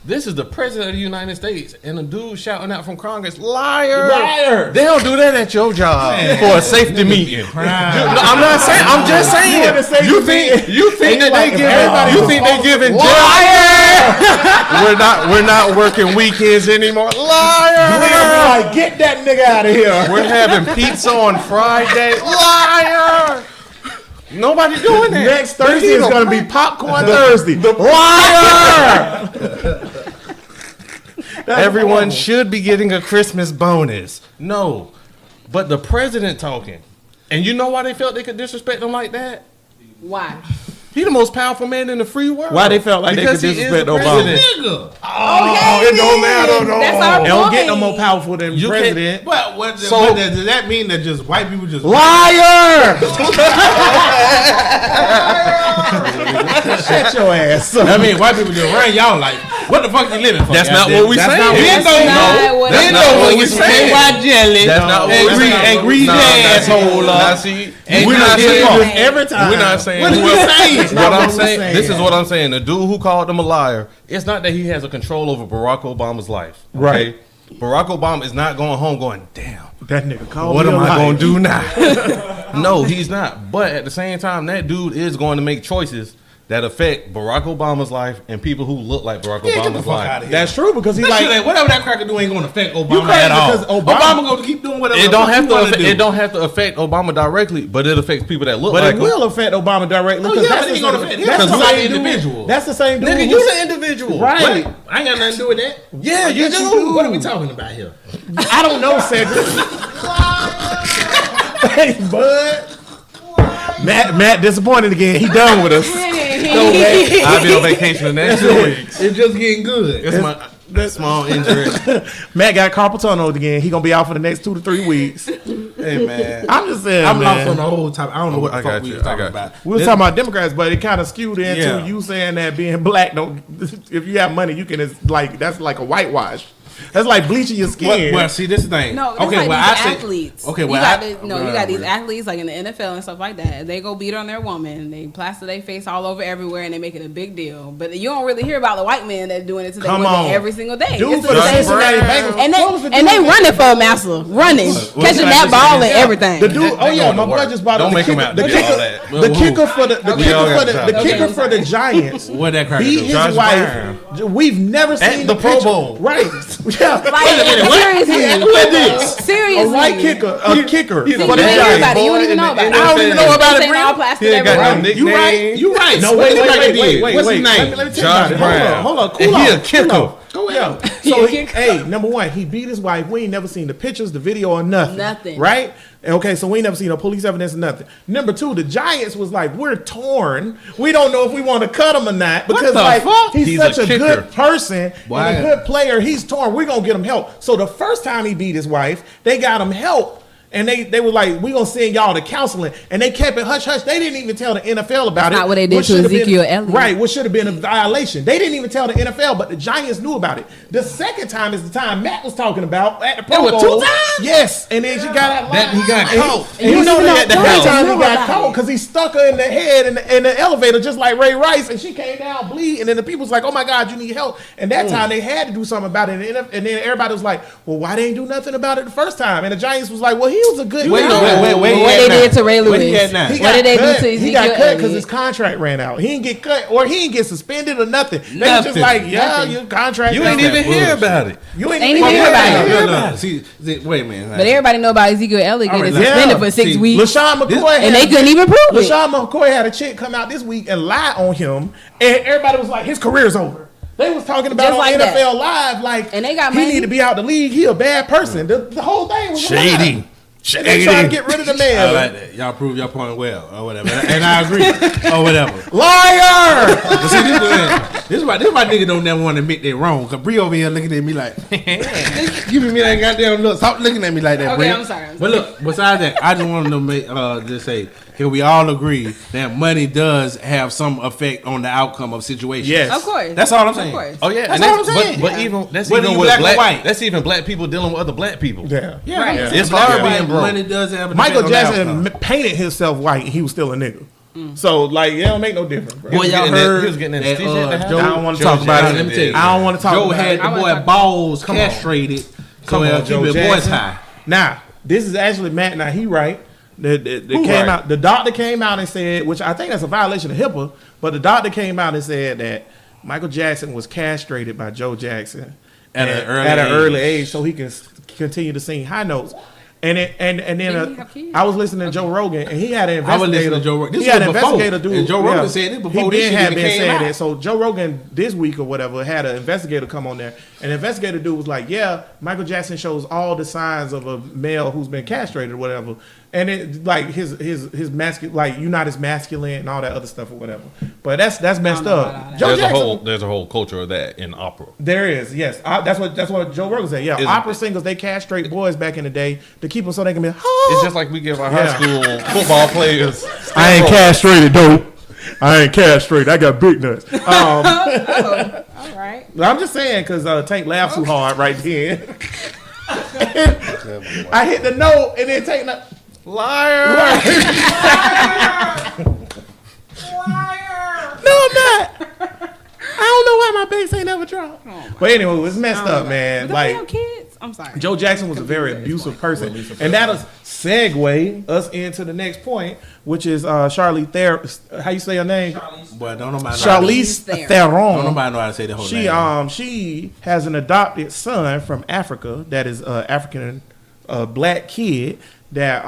This is the president of the United States, and a dude shouting out from Congress, "Liar, Liar." They don't do that at your job for a safety meeting. No, I'm not saying. I'm just saying. You in a safety You think that they like, giving? everybody You was think they giving? We're not working weekends anymore. Liar. Like, get that nigga out of here. We're having pizza on Friday. Liar. Nobody doing that. Next Thursday is going to be popcorn Thursday. Liar. Everyone should be getting a Christmas bonus. No, but the president talking. And you know why they felt they could disrespect him like that? Why? He the most powerful man in the free world. Why they felt like Because they he could is disrespect the Obama? president. Nigga. Oh, it don't matter. No. That's our They don't get no point. more powerful than You can't- president. But So- does that mean that just white people just Liar! Shut your ass up. I mean, white people just run y'all like, what the fuck you living for? That's not goddamn? what we That's saying. not what we That's saying. not what Then it not go what and we get some saying. KY jelly. That's not what and we grease saying. and grease Nah, your asshole Now, up. see, And We're you not get saying caught. this every time. we're not saying What are you saying? What not I'm what we're saying, saying. this is what I'm saying. The dude who called him a liar, it's not that he has a control over Barack Obama's life. Okay? Right. Barack Obama is not going home going, damn, That nigga called what me am a I liar. going to do now? No, he's not. But at the same time, that dude is going to make choices that affect Barack Obama's life and people who look like Barack Yeah, get the Obama's fuck life. out of here. That's true because he That shit like ain't- whatever that cracker do ain't gonna affect Obama crazy at all. because Obama Obama- gonna keep doing whatever. It don't have to. affect. It don't have to affect Obama directly, but it affects people that look but like it him. will affect Obama directly. Oh, 'cause yeah, that's but it the ain't gonna same- affect him that's because the he's same an dude- individual. That's the same dude. Nigga, who- you the individual, right? What? I ain't got nothing to do with that. Yeah, you Yes, do. What are we talking about here? I don't know, Cedric. Hey, bud. Matt disappointed again. He done with us. I'll be on vacation the next 2 weeks. It's just getting good. It's my small injury. Matt got carpal tunnel again. He gonna be out for the next 2 to 3 weeks. Hey man, I'm just saying, I'm man. lost on the whole topic. I don't know what the I fuck got we you. was I talking got about. We was talking about Democrats, but it kind of skewed into Yeah. you saying that being black don't. If you have money, you can. It's like that's like a whitewash. That's like bleaching your skin. Well, see, this is the thing. No, it's okay, like well, these I say, athletes. Okay, you well, got I, you got these athletes like in the NFL and stuff like that. They go beat on their woman. They plaster their face all over everywhere, and they make it a big deal. But you don't really hear about the white men that doing it to their Come women on. every single day. Dude It's for the the same Cincinnati scenario. Bengals. And What was the they dude they for running for a master, running, catching that ball and everything. The dude, oh They yeah, going my to boy work. just bought Don't the make him kicker- out the to do all kicker, that. the kicker for the We all got the time. kicker for the Giants. what that cracker Beat do? his Josh wife. We've never seen the Pro picture. Bowl. Right? Yeah. Seriously, Who is this? seriously. A white kicker. A kicker. he's You for don't the even hear Giants. about it. You don't even know about it. I don't even know about it, It's bro. all plastered He ain't got no everywhere. nickname. You right. You right. No, What wait, that wait, cracker wait, did? wait, What's wait. his name? Let me tell Josh you about it. Brown. Hold on, And cool he off. a kicker. Cool off. with Yo, him. so You he, get hey, number one, he beat his wife. We ain't never seen the pictures, the video, or nothing. Nothing. Right? Okay, so we ain't never seen no police evidence or nothing. Number two, the Giants was like, we're torn. We don't know if we want to cut him or not because the like fuck? he's He's such a a kicker. good person Why? and a good player. He's torn. We're gonna get him help. So the first time he beat his wife, they got him help. And they were like, we're going to send y'all to counseling. And they kept it hush-hush. They didn't even tell the NFL about it. not what they did which to should have been- Ezekiel Elliott. Right, which should have been a violation. They didn't even tell the NFL, but the Giants knew about it. The second time is the time Matt was talking about at the Pro There were Bowl. 2 times? Yes, and then she got out That he got caught. and you know that the the house. time he Knew got about caught it. because he stuck her in the head in the elevator just like Ray Rice, and she came down bleeding. And then the people was like, "Oh my God, you need help!" And that time they had to do something about it. And then everybody was like, "Well, why they ain't do nothing about it the first time?" And the Giants was like, "Well, he was a good Wait, guy." wait. What they did to Ray Where he Lewis. at now? He What got did they do cut. to He got Ezekiel cut because Elliott? his contract ran out. He didn't get cut, or he didn't get suspended or nothing. They was just Nothing. like, "Yeah, Nothing. your contract." You ran ain't out. even hear about it. You ain't Ain't even even hear hear about about it. it. No. See, wait a minute. But everybody know about Ezekiel Elliott getting Alright, suspended yeah. for 6 See, weeks. LaShawn McCoy And they couldn't even prove it. LaShawn McCoy had a chick come out this week and lie on him, and everybody was like, his career's over. They was talking about Just on like NFL that. Live, like, And they got he money. need to be out the league. He a bad person. The whole thing was a lie. Shady. And they trying to get rid of the man. I like that. Y'all prove your point well, or whatever. And I agree, or whatever. Liar! But see, this is why nigga don't never want to admit they wrong. Cause Bree over here looking at me like, giving me that goddamn look. Stop looking at me like that, Bree. Okay, I'm sorry. But look, besides that, I just wanted to make just say, can we all agree that money does have some effect on the outcome of situations? Yes. Of course. That's all I'm saying. Of course. Oh yeah, That's and all I'm saying. But even that's Whether even you with black or black. white. That's even black people dealing with other black people. Yeah. Yeah, Right. right. It's Black hard or being white, broke. money does have an Michael effect on the outcome. Jackson painted himself white and he was still a nigga. So, like, it don't make no difference, bro. Boy, y'all getting that- heard he was getting that, anesthesia at the house? Joe, I don't want to Joe talk about Jackson it. Let me tell you. I don't want to talk Joe about had it. the I boy wanna talk- balls Come on. castrated. Come So on, keep Joe your voice Jackson. high. Now, this is actually Matt. Now he right. The Who came right? out. The doctor came out and said, which I think that's a violation of HIPAA. But the doctor came out and said that Michael Jackson was castrated by Joe Jackson At an early age, so he can continue to sing high notes. And then Didn't he have kids? I was listening to Joe Rogan, and he had an I was investigator. listening to Joe Rogan. This He had was an before. investigator do. And Joe Rogan said this before He this been shit had even been came saying out. that. So Joe Rogan this week or whatever had an investigator come on there, and the investigator dude was like, "Yeah, Michael Jackson shows all the signs of a male who's been castrated or whatever, and it like his masculine, like you're not as masculine and all that other stuff or whatever." But that's messed know about all up. that. Joe There's a Jackson, there's a whole culture of that in opera. there is, yes. That's what Joe Rogan said. Yeah, Is- opera singers they castrate boys back in the day to keep them so they can be. It's just like we give our high Yeah. school football players. I ain't castrated though. I ain't castrated. I got big nuts. All right. I'm just saying because Tank laughed too hard right then. I hit the note and then Tank liar. No, I'm not. I don't know why my bass ain't ever dropped. But anyway, it's messed up, man. But Like don't they have kids? I'm sorry. Joe Jackson was a very abusive person, and that'll segue us into the next point, which is Charlize Theron. How you say her name? Boy, don't nobody know. Charlize Theron. Theron. Don't nobody know how to say the whole name. She has an adopted son from Africa that is African black kid that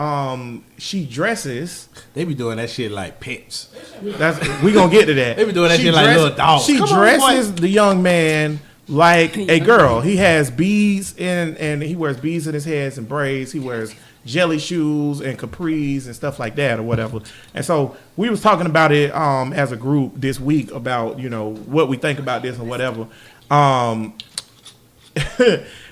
she dresses. They be doing that shit like pets. That's we gonna get to that. They be doing that shit like little dogs. She Come on, dresses the young man like a girl. He has beads and he wears beads in his head and braids. He wears jelly shoes and capris and stuff like that or whatever. And so we was talking about it as a group this week about what we think about this or whatever.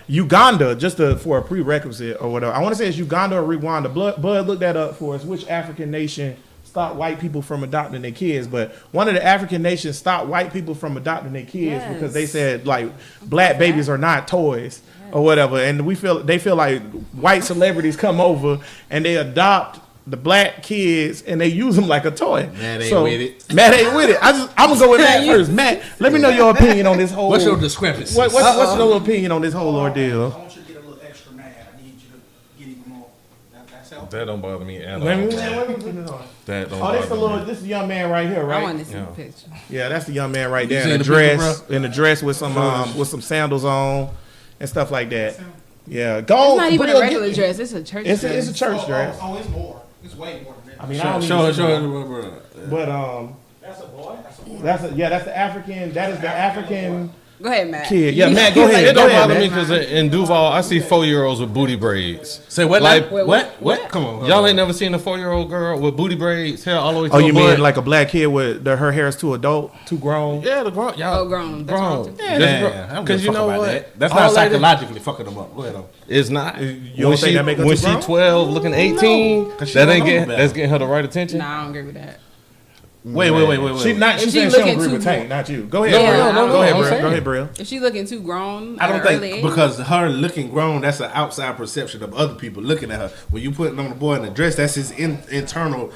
Uganda, just for a prerequisite or whatever. I want to say it's Uganda or Rwanda. Bud looked that up for us. Which African nation stopped white people from adopting their kids? But one of the African nations stopped white people from adopting their kids Yes. because they said like black babies are not toys or whatever. And they feel like white celebrities come over and they adopt the black kids and they use them like a toy. Matt ain't with it. Matt ain't with it. I'm gonna go with Matt first. Matt, let me know your opinion on this whole. What's your discrepancy? What's your opinion on this whole ordeal? I want you to get a little extra mad. I need you to get even more. That's helpful. That don't bother me at all. Let me put this on. That don't Oh, this the bother little. me. This is the young man right here, I right? wanted to see Yeah. the picture. Yeah, that's the young man right You there in seen the the picture, dress, bro? in the dress with some sandals on and stuff like that. Yeah, go. It's not even a Brio, regular get- dress. It's a church It's dress. a church dress. Oh, it's more. It's way more than that. I mean, I don't Show even see her, it. bro. But That's a boy. That's a boy. that's the African. That is the African Go ahead, Matt. kid. Yeah, Matt, go ahead. It Go don't ahead, bother me man. because in Duval, I see 4-year-olds with booty braids. Say what? Like, What? Come on. Y'all ain't never seen a 4-year-old girl with booty braids, hair all the way to Oh, her you butt? mean like a black kid with her hair is too adult, too grown? Yeah, the grown. Y'all, Oh, grown. That's wrong, too. Yeah, Because you know what? That. That's not All ladies- psychologically fucking them up. Go ahead. It's not. You don't think that make her when too she grown? 12, looking 18, 'cause she that don't ain't know getting better. that's getting her the right attention. Nah, I don't agree with that. Wait. She not. If She she saying she don't looking agree too with Tank, grown. not you. Go ahead. No, Brill. no, Go ahead, I'm Brill. saying. Go ahead, Brill. If she looking too grown, I at don't an early think age, because her looking grown, that's an outside perception of other people looking at her. When you putting on the boy in a dress, that's his internal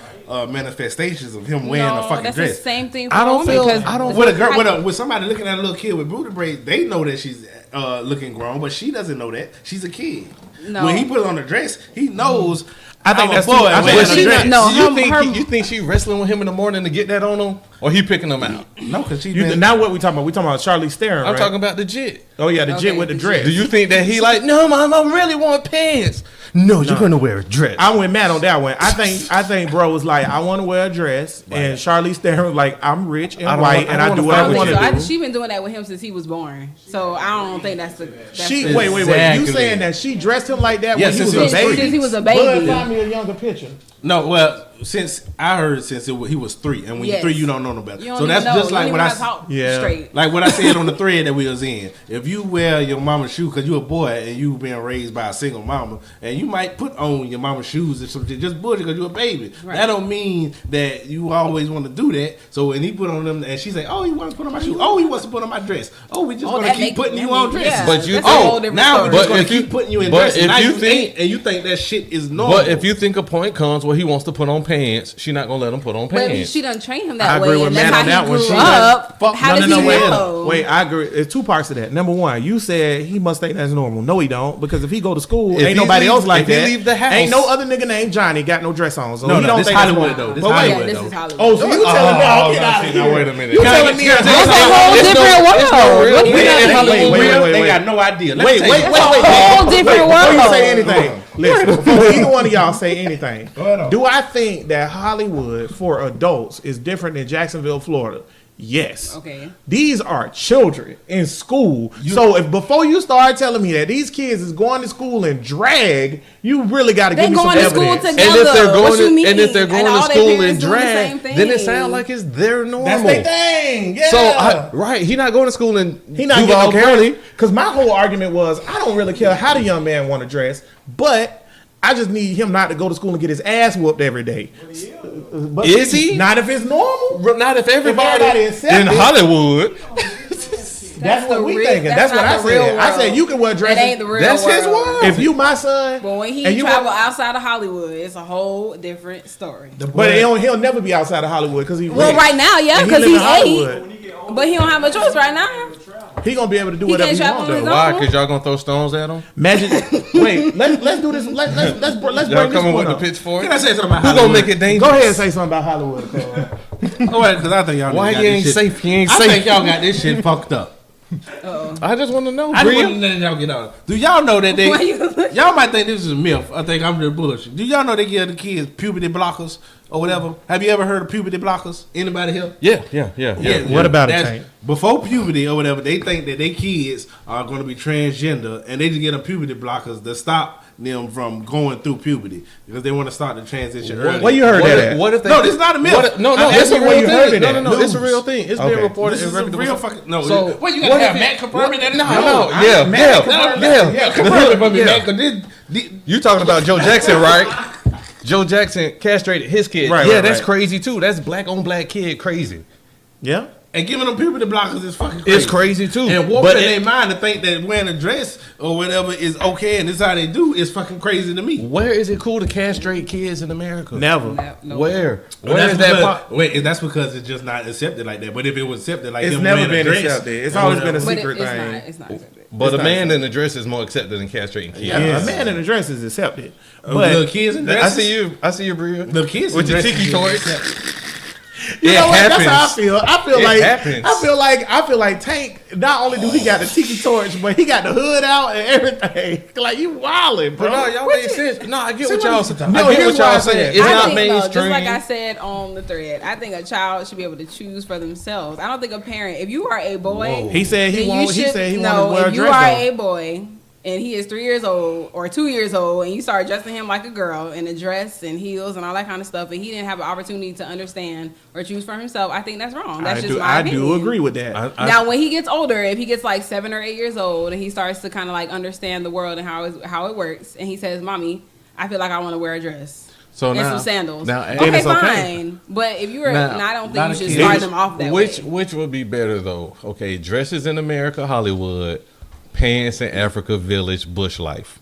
manifestations of him wearing a fucking that's dress. the same thing for I don't women, feel- because I don't- With a girl, with somebody looking at a little kid with booty braids, they know that she's looking grown, but she doesn't know that she's a kid. No. When he put on the dress, he knows. I think I'm a that's boy. too- I think wearing that's a too- dress. No, you think she wrestling with him in the morning to get that on him, or he picking them out? No, because she. Now what we talking about? We talking about Charlize Theron, I'm right? talking about the jit. Oh yeah, the Okay, jit with the the dress. jit. Do you think that he like? No, mom, I really want pants. No, you're gonna wear a dress. I went mad on that one. I think bro was like, I want to wear a dress, and Charlize Theron was like, I'm rich and I don't white, want- and I I don't do what wanna I fight want with to you. do. She been doing that with him since he was born. So I don't think that's the. That's She the, wait. You Exactly. saying that she dressed him like that Yeah, when he was since a he was baby? since he was a Bud, baby. find me a younger picture. No, well, since I heard since he was 3, and when you're Yes. 3, you don't know no better. You don't So even that's know. just You like don't when even I know how to talk Yeah. straight. like what I said on the thread that we was in. If you wear your mama's shoe because you're a boy and you being raised by a single mama, and you might put on your mama's shoes or something just bullshit because you're a baby. Right. That don't mean that you always want to do that. So when he put on them, and she's like, "Oh, he wants to put on my shoe. Oh, he wants to put on my dress. Oh, we just Oh, gonna that keep make- putting that you on make- dresses." yeah, But you- that's a oh, whole different Now we're story. just But gonna if you- keep putting you in but dresses. if Now you you think- ain't, and you think that shit is normal. But if you think a point comes where he wants to put on pants, she not gonna let him put on But pants. she done trained him I that agree way, with and Matt that's on how that he one. grew She up. done- How does he wait, know? wait. I agree. There's 2 parts to that. Number one, you said he must think that's normal. No, he don't, because if he go to school, If ain't he nobody leave- else like if he that. leave the house- Ain't no other nigga named Johnny got no dress on. So No, he no, don't this think that's Hollywood normal. though. This But wait, Hollywood this though. is Hollywood. oh, so you telling me? Oh, Get out of now here. wait a minute. You Can I telling get- me? can I That's say a something? whole It's different no- it's no world. real- What we do you not in mean? Hollywood. Wait, They got no idea. Let me Wait, tell wait, you. wait, wait. Whole different Before you world. say anything, listen. Before either one of y'all say anything, ahead on. do I think that Hollywood for adults is different than Jacksonville, Florida? Yes. Okay. These are children in school. So if before you start telling me that these kids is going to school in drag, you really got to They give me some going to school evidence. together. And if they're What you going mean? to, and if they're going And to all their school in parents doing the drag, same then it thing. sounds like it's their normal. That's their thing. Yeah. So right, he not going to school in He not Duval getting no County. Because my whole argument was, I don't really care how the young man want to dress, but I just need him not to go to school and get his ass whooped every day. But Is he? Not if it's normal. Not if everybody everybody accept in it. Hollywood. That's what the we real- thinking. That's what I not the real said. I said world. you can wear That dresses. ain't the real That's his world. If you my son, But when he and you travel want- outside of Hollywood, it's a whole different story. but he'll never be outside of Hollywood because he Well, rich. right now, yeah, And he because live in he's 8. Hollywood. But he don't have a choice right now. He gonna be able to do He whatever can't he travel wants. on his though. own. Why? Because y'all gonna throw stones at him? Imagine. Wait, let's do this. Let's Y'all bring this coming point with up. the pitchfork? Can I say something about Who Hollywood? gonna make it dangerous? Go ahead and say something about Hollywood. Cole. Because I think y'all. Why got you this ain't shit- safe? You ain't I safe. think y'all got this shit fucked up. I just want to know. I just Bria. want to let y'all get out. Do y'all know that Why you they? looking? Y'all might think this is a myth. I think I'm just bullshit. Do y'all know they give the kids puberty blockers or whatever? Have you ever heard of puberty blockers? Anybody here? Yeah. What about it, That's- Tank? Before puberty or whatever, they think that their kids are going to be transgender, and they just get them puberty blockers to stop them from going through puberty because they want to start the transition early. Where you heard What that if- at? What if they? No, this is not a myth. What if- no, I'm it's a asking where real you heard thing. it at. No, it's a News. real thing. It's Okay. been reported This in is a reputable. real fucking no. So, what you what gotta have if Matt it- confirming that? No, Yeah, yeah. confirm it for me, Yeah. Matt. 'Cause this, You talking about Joe Jackson, right? Joe Jackson castrated his kid. Right, yeah, right, that's right. crazy too. That's black on black kid crazy. Yeah. and giving them puberty blockers is fucking crazy. It's crazy too. And But warping it- their mind to think that wearing a dress or whatever is okay and this is how they do is fucking crazy to me. where is it cool to castrate kids in America? Never. No. Where? Well, Where is that? that's because it's just not accepted like that. But if it was accepted like It's them never wearing a been dress, accepted. It's always been a But secret it's thing. not. It's not accepted. But It's a not man accepted. in a dress is more accepted than castrating kids. Yeah, Yes. a man in a dress is accepted. little But kids and I dresses. see you. I see you, Bria. Little kids with in your dresses tiki is torch. accepted. You It know what? That's how I happens. feel. It happens. I feel like Tank. Not only do he got the tiki torch, but he got the hood out and everything. Like you wildin', bro. But no, y'all make sense. No, I get See what what y'all you- saying. No, I get here's what what I y'all said. saying. It's I not think, no, mainstream. just like I said on the thread, I think a child should be able to choose for themselves. I don't think a parent, if you are a boy, He said he then won't. you He said he should- wanted to wear a if you dress. are though. a boy and he is 3 years old or 2 years old, and you start dressing him like a girl in a dress and heels and all that kind of stuff, and he didn't have an opportunity to understand or choose for himself, I think that's wrong. That's just my opinion. I do agree with that. Now, when he gets older, if he gets like 7 or 8 years old and he starts to kind of like understand the world and how it works, and he says, "Mommy, I feel like I want to wear a dress So and now, some sandals." Now, Okay, it's okay. fine. But if you were, Now, I don't not think a you should kid. start them off that way. which would be better though? Okay, dresses in America, Hollywood, pants in Africa, village, bush life.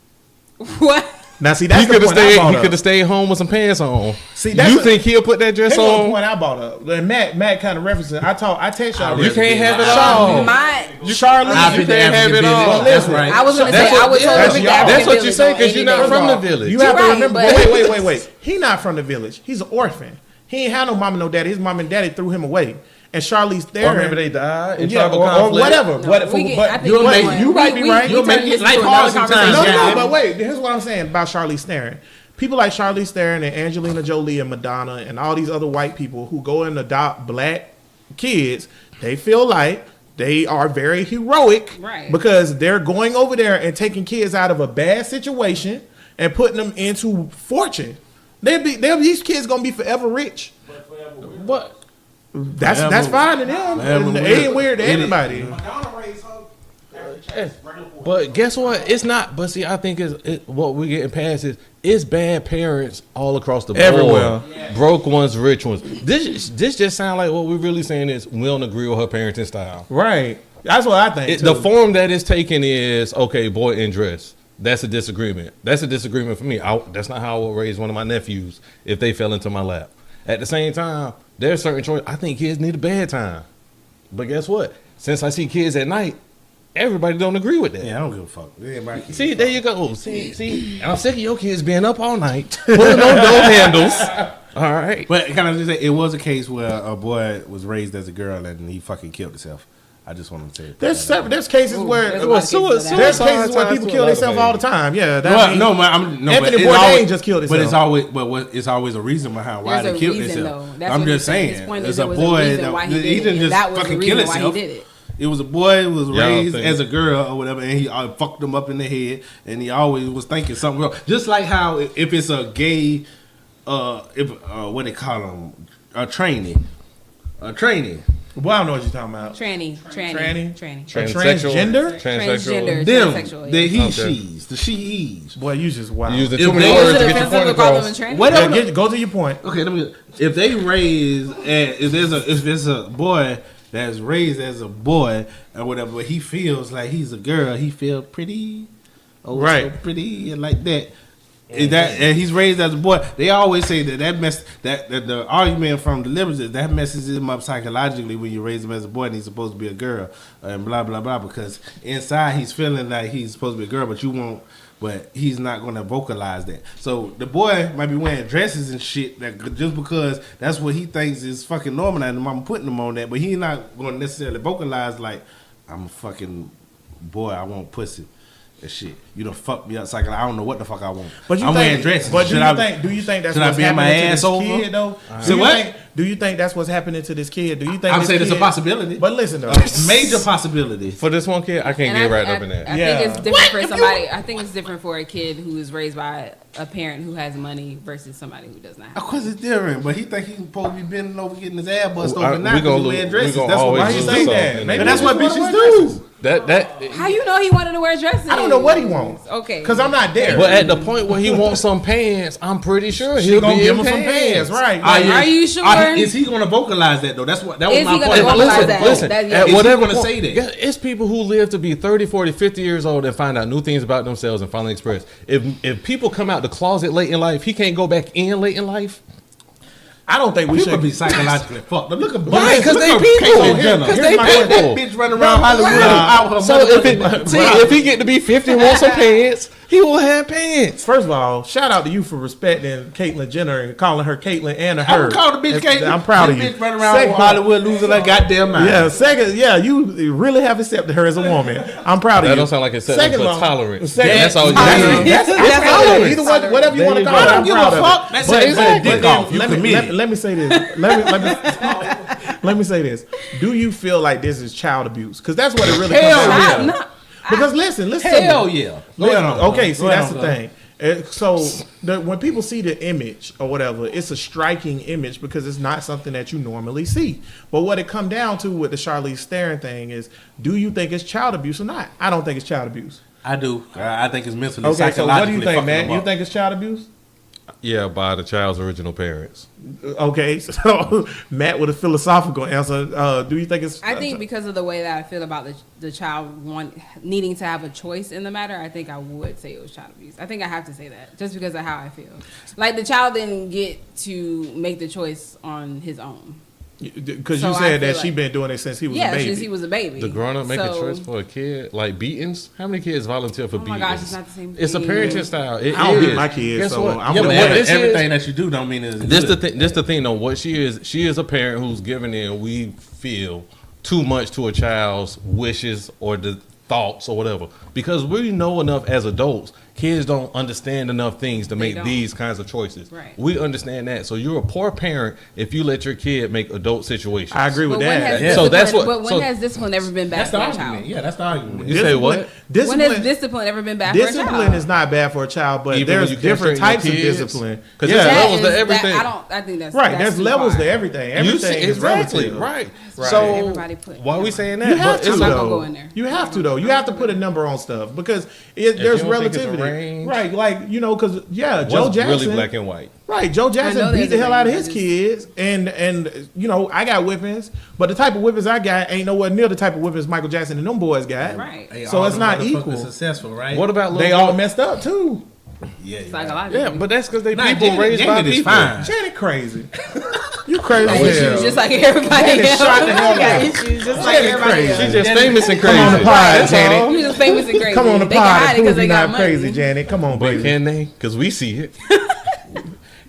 What? Now see, that's He the could have point I stayed. brought He up. could have stayed home with some pants on. See, that's you a- think he'll put that dress Here's the on? point I brought up. And Matt kind of referenced it. I text y'all. You this. can't have it Charlie- all. My, Charlie, I've You been to can't have African it all. village. That's right. I was gonna That's say I what- would yeah, totally that's pick y'all. African That's what you village say on because any you're not day. from the First off, village. You have to You're remember. right, Wait. He not from the village. He's an orphan. He ain't had no mama, no daddy. His mom and daddy threw him away. And Charlize Theron, Or maybe they died in yeah, tribal or conflict. whatever. No, But we get- but I think you we might won. you might be We- right. You'll make turned it this life into hard another sometimes, No, conversation. but wait. Here's what I'm saying about Charlize Theron. People like Charlize Theron and Angelina Jolie and Madonna and all these other white people who go and adopt black kids, they feel like they are very heroic, Right. because they're going over there and taking kids out of a bad situation and putting them into fortune. These kids gonna be forever rich. But That's fine to them. Forever It ain't weird to everybody. Madonna raised her as regular boy. But guess what? It's not. But see, I think what we're getting past is it's bad parents all across the board. Everywhere. Broke ones, rich ones. This just sound like what we're really saying is we don't agree with her parenting style. Right. That's what I think. The too. form that it's taken is okay, boy in dress. That's a disagreement. That's a disagreement for me. That's not how I would raise one of my nephews if they fell into my lap. At the same time, there's certain choice. I think kids need a bedtime. But guess what? Since I see kids at night, everybody don't agree with that. Yeah, I don't give a fuck. Everybody can See, fuck. there you go. See, I'm sick of your kids being up all night, pulling on door handles. All right. But can I just say, it was a case where a boy was raised as a girl and he fucking killed himself. I just want to say it. There's cases where there's a lot of cases of that. there's Suicide cases where ties people to kill a lot of themselves all the things. time. Yeah, Well, no, man, no, Anthony but it's Bourdain always, just killed But it's himself. always, it's always a reason behind why There's they a killed reason, themselves. though. That's I'm what just he's saying. saying, His point it's is a there was a boy reason why he that did he it, didn't and just that was the fucking reason kill why he himself. did it. It was a boy who was Y'all raised think- as a girl or whatever, and he fucked him up in the head, and he always was thinking something wrong. Just like how if it's a gay, what they call them, a trainee. Well, I don't know what you're talking about. Tranny. Transgender? Transgender. Them, Transsexual. the he, Okay. she's, the she-e's. Boy, you just wow. You using If too many they- words Is to it get your offensive point to call them a across. tranny? Whatever. Go to your point. Okay, if they raise, if there's a boy that's raised as a boy or whatever, but he feels like he's a girl, he feel pretty, Right. so pretty and like that. Is that and he's raised as a boy. They always say that the argument from the liberals is that messes him up psychologically when you raise him as a boy and he's supposed to be a girl and blah blah blah, because inside he's feeling like he's supposed to be a girl, but you won't. But he's not going to vocalize that. So the boy might be wearing dresses and shit that just because that's what he thinks is fucking normal, and the mama putting him on that. But he's not going to necessarily vocalize like, I'm a fucking boy, I want pussy and shit. You done fucked me up psychologically. I don't know what the fuck I want. But I'm wearing dresses. But Should do you think that's should I what's be in my happening to ass this over? kid though? Say what? Do you think that's what's happening to this kid? Do you think I'm this saying it's a kid- possibility. But listen though, Major possibility. For this one kid, I can't And get wrapped up in that. I Yeah. think it's different for somebody. I think it's different for a kid who is raised by a parent who has money versus somebody who does not have Of course it's different, but he think he's supposed to be bending over getting his ass bust Well, over now we because gonna he's wearing lose- dresses. we gonna That's always why why you you lose say something that? in Maybe there. that's what he just wanna bitches wear do. dresses. That How you know he wanted to wear dresses? I don't know what he wants. Okay. Because I'm not there. But at the point where he wants some pants, I'm pretty sure She he'll gonna be give in him some pants, right? Are you sure? Is he going to vocalize that though? That's what that was Is my he gonna point. vocalize Listen, that? listen. That- At yeah. Is he whatever gonna point- say that? Yeah, it's people who live to be 30, 40, 50 years old and find out new things about themselves and finally express. If people come out the closet late in life, he can't go back in late in life. I don't think we People should be psychologically fucked. Look at Right, because they look at people. Caitlyn Jenner. Because Here's they my people. That bitch running around Hollywood without her So motherfucking- if he get to be 50 and want some pants, he will have pants. First of all, shout out to you for respecting Caitlyn Jenner and calling her Caitlyn and a I her. would call the bitch That's- Caitlyn. I'm proud of This you. bitch running around Second- Hollywood losing her goddamn mind. Yeah, second, you really have accepted her as a woman. I'm proud of That you. don't sound like acceptance, Second but law- tolerance. second- That's all you Tolerance. need. That's tolerance. Either one, whatever you want to call it. I don't I'm give proud a of fuck. it. That's But- exactly. but Dick then off. You let me- committed. let me say this. Let me say this. Do you feel like this is child abuse? Because that's what it really Hell comes down yeah. to. Because listen to me. Hell yeah. Go ahead on. Okay, see Go ahead that's on, the go. thing. So when people see the image or whatever, it's a striking image because it's not something that you normally see. But what it come down to with the Charlize Theron thing is, do you think it's child abuse or not? I don't think it's child abuse. I do. I think it's mentally, Okay, so what do psychologically you think, fucking man? them You up. think it's child abuse? Yeah, by the child's original parents. Okay, so Matt with a philosophical answer. Do you think it's? I think because of the way that I feel about the child needing to have a choice in the matter, I think I would say it was child abuse. I think I have to say that just because of how I feel. Like the child didn't get to make the choice on his own. Because So you I said feel that she like- been doing it since he was a Yeah, baby. since he was a baby. The grown up make a So- choice for a kid, like beatings. How many kids volunteer for Oh my beatings? gosh, it's not the same It's a thing. parenting style. It I don't beat is. my kids, Guess so what? I'm Yeah, gonna but let what it- this is- Everything that you do don't mean it's This the good. thing. This the thing. Though, what she is a parent who's giving in. We feel too much to a child's wishes or the thoughts or whatever, because we know enough as adults. Kids don't understand enough things to make don't. these kinds of choices. Right. We understand that. So you're a poor parent if you let your kid make adult situations. I agree with But when that. has Yeah. So that's discipline- what- But when so- has discipline ever been bad That's for the a argument. child? Yeah, that's the argument. You say what? When Discipline, has discipline ever been bad for a discipline child? is not bad for a child, but Even there's when you different castrate types your of kids? discipline. 'Cause Yeah. there's That levels to is- everything. I think that's Right, that's there's too levels far. to everything. You Everything see- is exactly relative. right. Right. So Everybody put- why are we yeah. saying that? You have But to it's not like- gonna though. go in there. You have to though. You have to put a number on stuff because there's you don't think it's a relativity. range? Right, like because Joe what's Jackson really black and white. Right, Joe I Jackson know beat there's the a hell out of range, his I kids, and I got whippings, but the type of whippings I got ain't nowhere near the type of whippings Michael Jackson and them boys got. Right. Hey, So all it's them not motherfuckers equal. Successful, right? What about They little all messed up too. Yeah, yeah. Psychologically. Yeah, but that's because they Nah, people Janet- raised by Janet is people. fine. Janet crazy. You crazy Got as issues hell. just like everybody Janet else. shot the hell Got out. issues just like Janet everybody crazy. else. She's just famous and crazy. Come on the pod, That's Janet. all. She's just famous and crazy. Come on the They can pod hide and it because prove they you're got not money. crazy, Janet. Come on, But baby. can they? Because we see it.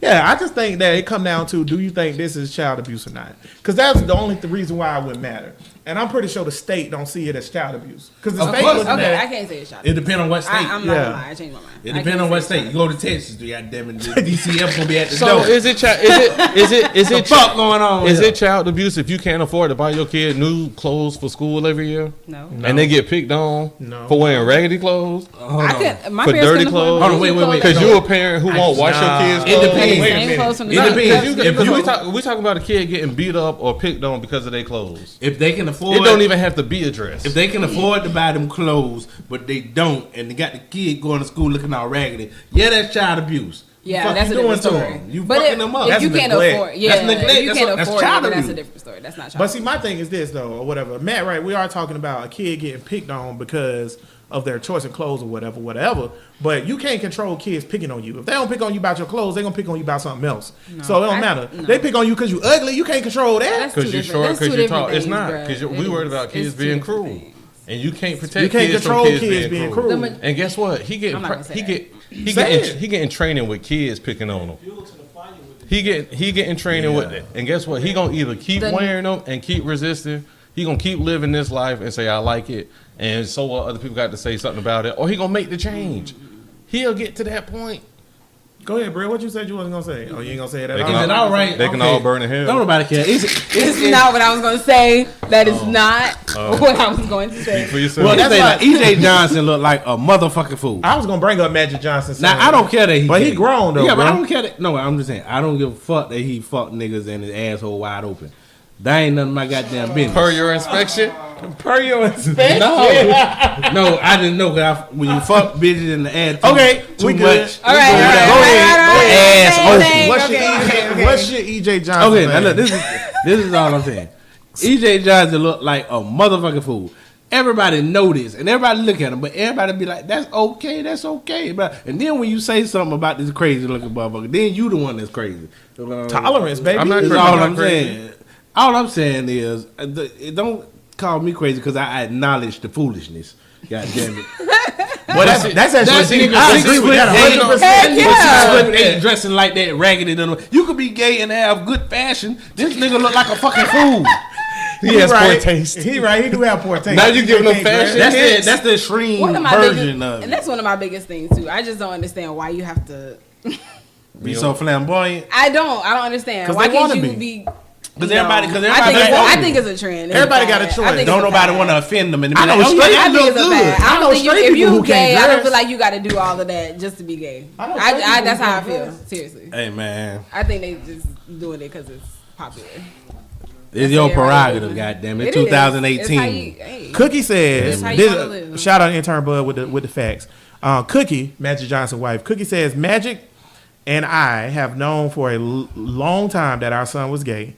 Yeah, I just think that it come down to, do you think this is child abuse or not? Because that's the only reason why it would matter. And I'm pretty sure the state don't see it as child abuse. Because the Of state course. looking Okay, I at can't say it's shot. It depends on what state. I'm not Yeah. gonna lie. I changed my mind. It I depends can't on what say state. it's You go to Texas, goddamn it, the DCF gonna be at the So door. is it the fuck going on? Is here? it child abuse if you can't afford to buy your kid new clothes for school every year, No. and they get picked on No. for wearing raggedy clothes? Hold I on. could. My For parents dirty couldn't clothes? afford Hold on, wait, wait, wait. Because No. you're a parent who won't wash your kids' It clothes. depends. Wait a Same minute. clothes from the It store. depends. Because If we talking about a kid getting beat up or picked on because of their clothes. If they can afford, It don't even have to be addressed. If they can afford to buy them clothes, but they don't, and they got the kid going to school looking all raggedy, yeah, that's child abuse. Yeah, Fuck that's you a doing different to story. them? You But fucking if, them up. if That's you can't neglect. afford, yeah, That's neglect. if you That's can't what- that's afford it, child then that's a abuse. different story. That's not child. But see, my thing is this though, or whatever. Matt, right? We are talking about a kid getting picked on because of their choice of clothes or whatever. But you can't control kids picking on you. If they don't pick on you about your clothes, they gonna pick on you about something else. So it don't matter. no. They pick on you because you ugly. You can't control that. That's two Because you're different- short, that's because two you're tall. different It's things, not. bruh. Because we It worried is. about kids It's two being different cruel. things. And you can't protect You can't kids control from kids being cruel. The ma- And guess what? He I'm not gonna say he Say getting it. he getting training with kids picking on him. He getting training with it. And guess what? He gonna either keep The- wearing them and keep resisting. He gonna keep living this life and say I like it, and so what? Other people got to say something about it, or he gonna make the change. He'll get to that point. Go ahead, Bray. What you said you wasn't gonna say? Oh, you ain't gonna say it at They all. can Is it all right? They can Okay. all burn in hell. Don't nobody care. This is not what I was going to say. That is not what I was going to say. Speak for yourself. Well, That's that's why- like EJ Johnson look like a motherfucking fool. I was gonna bring up Magic Johnson. Now I don't care that he, But he gay. grown, though, Yeah, but bro. I don't care that. No, I'm just saying I don't give a fuck that he fucked niggas and his asshole wide open. That ain't none of my goddamn business. Per your inspection. per your inspection. No, I didn't know. Cause when you fuck bitches in the ass, Okay, too we much. good. All right, Go all right, ahead. all right, all right. Ass Same open. thing. What's Okay, your okay, okay. What's your EJ Johnson? Okay, now thing? look, this is all I'm saying. EJ Johnson look like a motherfucking fool. everybody know this, and everybody look at him, but everybody be like, that's okay. But and then when you say something about this crazy looking motherfucker, then you the one that's crazy. Tolerance, baby. I'm not That's crazy. all All I'm saying. All I'm saying is, don't call me crazy because I acknowledge the foolishness. God damn it. Well, that's actually nigga I agree with that 100%. Heck yeah. Ain't dressing like that, raggedy. You could be gay and have good fashion. This nigga look like a fucking fool. He has poor taste. He right. He do have poor taste. Now you giving him fashion? That's the extreme One of my version biggest, of and it. that's one of my biggest things too. I just don't understand why you have to. Be so flamboyant. I don't understand. 'Cause Why they can't wanna you be. be? Because you know, everybody I think it's a trend. It's Everybody a got a fad. choice. I think don't it's a nobody fad. want to offend them. And I know be like, straight I think look it's a good. fad. I I know don't think straight if people you who can't gay, I don't dress. feel like you got to do all of that just to be gay. I know straight people That's who how I can't feel. dress. Seriously, hey man, I think they just doing it because it's popular. it's your everybody prerogative. doing it. Goddamn it, It is. 2018. It's how you- hey. Cookie says, That's how you this, wanna live. shout out intern Bud with the facts. Cookie, Magic Johnson's wife, Cookie says, Magic and I have known for a long time that our son was gay.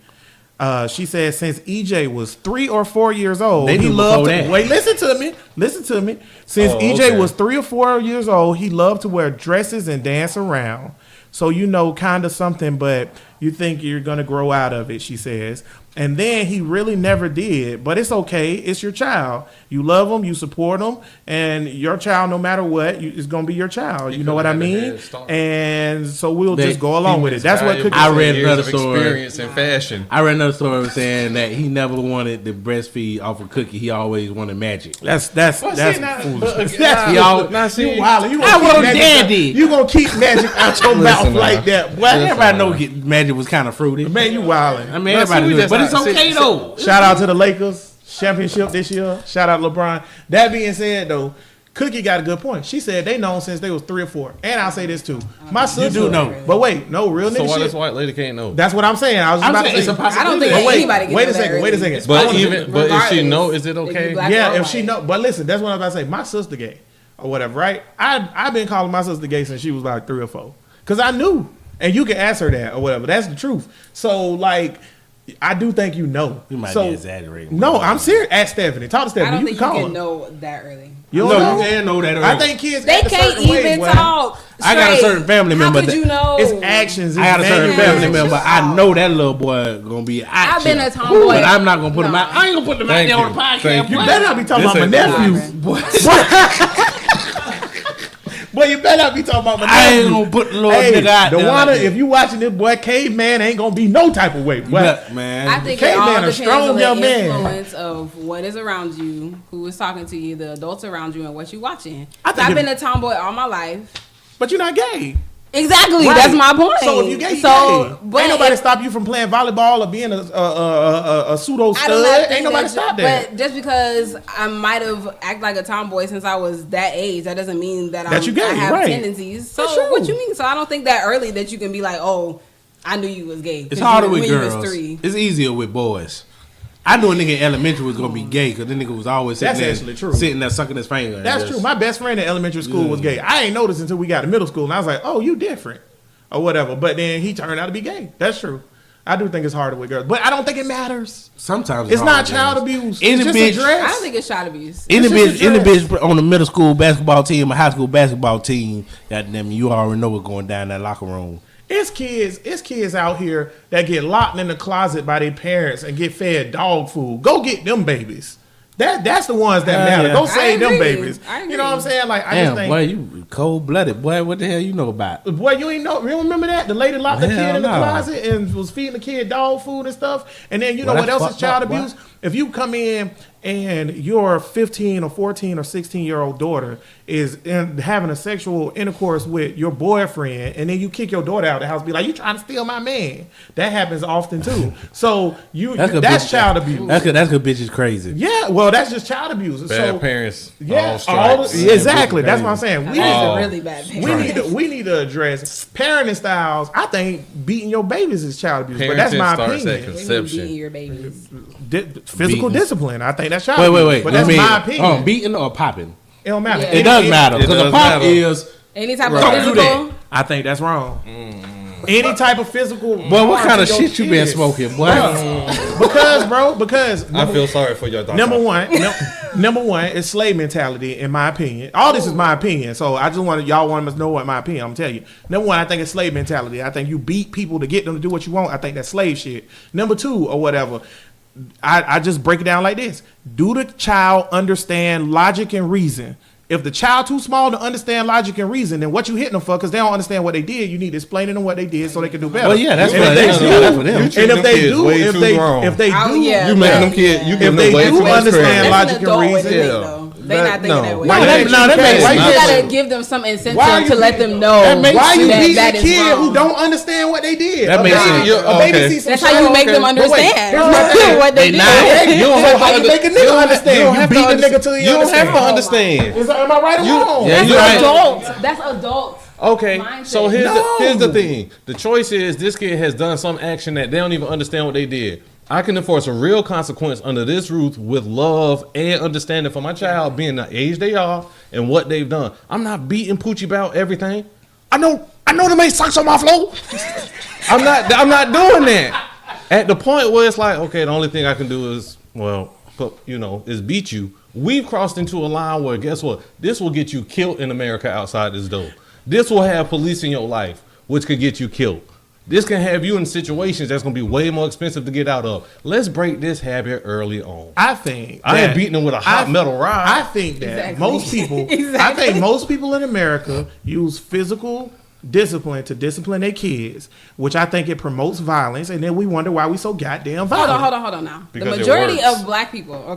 She says since EJ was 3 or 4 years old, They he knew loved before to, that. wait, listen to me. Since EJ okay. was 3 or 4 years old, he loved to wear dresses and dance around. So you know, kind of something, but you think you're gonna grow out of it, she says. And then he really never did, but it's okay. It's your child. You love him, you support him, and your child, no matter what, is gonna be your child. You know what I could've had a mean? head start. And so we'll They- just go along with it. That's what Cookie I said. read years another of story. experience in fashion. I read another story saying that he never wanted to breastfeed off of Cookie. He always wanted Magic. That's foolish. He always, You wild. You I gonna want keep magic. daddy. You gonna keep magic out your mouth Listen, like man. that, boy? everybody know Magic was kind of fruity. Man, you wildin'. I mean, everybody knew it, but it's okay though. Shout out to the Lakers championship this year. Shout out LeBron. That being said, though, Cookie got a good point. She said they known since they was 3 or 4. And I'll say this too. My sister do know. But wait, no real So nigga why shit. this white lady can't know? That's what I'm saying. I was just I'm about saying to it's say. a possibility. I don't think But wait, anybody can wait know a that second. Wait a early. second. I But wanna- even but if she regardless, know, is it if you okay? black yeah, or if white. she know. But listen, that's what I was about to say. My sister gay or whatever, right? I've been calling my sister gay since she was like 3 or 4 because I knew, and you can ask her that or whatever. That's the truth. So like, I do think you know. You might so, be exaggerating. No, I'm serious. Ask Stephanie. Talk to I Stephanie. don't You think can you call can her. know that early. You No, don't know? you can't know that. I early. think kids They act a can't certain way, even boy. talk. I got a straight. certain family member How could that- you know? It's actions. I got a it's certain mannerisms. family member. I know that little boy gonna be. I've been a tomboy. but I'm not gonna put him No. out. I ain't gonna put him out Thank there on you. the podcast. Thank You boy. better not be talking This about my ain't- nephews. Boy, Boy, you better not be talking about my I ain't nephews. gonna put the little Hey, nigga out there. Dewana, like that. if you watching this, boy, caveman ain't gonna be no type of way. Boy. Yeah, man. I think Caveman, it all a depends strong on the young man. influence of what is around you, who is talking to you, the adults around you, and what you watching. I think I've if- been a tomboy all my life. But you're not gay. Exactly, Right. that's my point. So if you gay, you so, gay. but Ain't nobody if- stop you from playing volleyball or being a pseudo I do not stud. think Ain't nobody that- stop that. But just because I might have acted like a tomboy since I was that age, that doesn't mean that, That you gay, I have right. tendencies. So That's true. what you mean? So I don't think that early that you can be like, oh, I knew you was gay. It's 'cause harder you- with when you was girls. 3. It's easier with boys. I knew a nigga in elementary was gonna be gay because the nigga was always sitting That's there, actually true. sitting there sucking his finger. and That's just- true. My best friend in elementary school was gay. I ain't noticed until we got to middle school, and I was like, "Oh, you different," or whatever. But then he turned out to be gay. That's true. I do think it's harder with girls, but I don't think it matters. Sometimes It's not hard, child man. abuse. Any It's just bitch- a dress. I don't think it's child abuse. Any It's just a dress. bitch on the middle school basketball team or high school basketball team, goddamn, you already know what's going down in that locker room. It's kids out here that get locked in the closet by their parents and get fed dog food. Go get them babies. That's the ones that matter. yeah. Go save them agree. babies. I You know what I'm agree. saying? Like I Damn, just think, boy, you cold blooded, boy. What the hell you know about? boy, you ain't know. You don't remember that the lady locked the Hell kid in the no. closet and was feeding the kid dog food and stuff. And then you know Well, what that's else is fucked child up, boy. abuse? If you come in and your 15 or 14 or 16-year-old daughter is having a sexual intercourse with your boyfriend, and then you kick your daughter out of the house, be like, "You trying to steal my man?" That happens often too. So that's bitch- child abuse. That's good bitch is crazy. Yeah, well, that's just child abuse. Bad So parents. yeah, all stripes. exactly. That's what I'm saying. That is Oh. a really bad thing. We need to address parenting styles. I think beating your babies is child abuse, but that's Parenting my starts at opinion. What do you mean conception. beating your babies? Physical Beating. discipline. I think that's child Wait. abuse. But that's my opinion. Beating or popping? It don't matter. Yeah. It does matter It because a does pop matter. is Any type Right. of Don't do physical? I think that's wrong. any type of physical. Boy, what harm kind of to your shit you been kids. smoking, boy? Because I feel sorry for your daughter. number one is slave mentality, in my opinion. All this is my opinion, so I just wanted y'all want to know what my opinion. I'm gonna tell you. Number one, I think it's slave mentality. I think you beat people to get them to do what you want. I think that's slave shit. Number two, or whatever, I just break it down like this: do the child understand logic and reason? If the child too small to understand logic and reason, then what you hitting them for? Because they don't understand what they did. You need to explain to them what they did so they can do better. Well, yeah, that's And what if they that's do- for them. And if they do, if they Oh, do, yeah. You making them kids, you if giving they them way do too much understand credit. logic and reason, They not thinking that way. Why that- no, that makes You sense. gotta give them some incentive Why are you to let them know why you that beating that a is kid who wrong. don't understand what they did? That makes sense. A baby sees some That's how shit you on- make them But wait, understand here's my thing. what they did. You don't So have how to you make a you nigga don't understand? you don't You have beat to the understand. nigga till he You don't have to understand. understand. Am I right or wrong? Yeah, That's you're right. adult. That's adult. Okay, Mindset. so here's No. here's the thing. The choice is this kid has done some action that they don't even understand what they did. I can enforce a real consequence under this roof with love and understanding for my child being the age they are and what they've done. I'm not beating Poochie about everything. I know them ain't socks on my floor. I'm not doing that. At the point where it's like, okay, the only thing I can do is, is beat you. We've crossed into a line where, guess what? This will get you killed in America outside this door. This will have police in your life, which could get you killed. This can have you in situations that's going to be way more expensive to get out of. Let's break this habit early on. I think I ain't beating them with a hot metal rod. I think that Exactly. most people, I think most people in America use physical discipline to discipline their kids, which I think it promotes violence, and then we wonder why we so goddamn violent. Hold on now. Because the it majority works. of black people,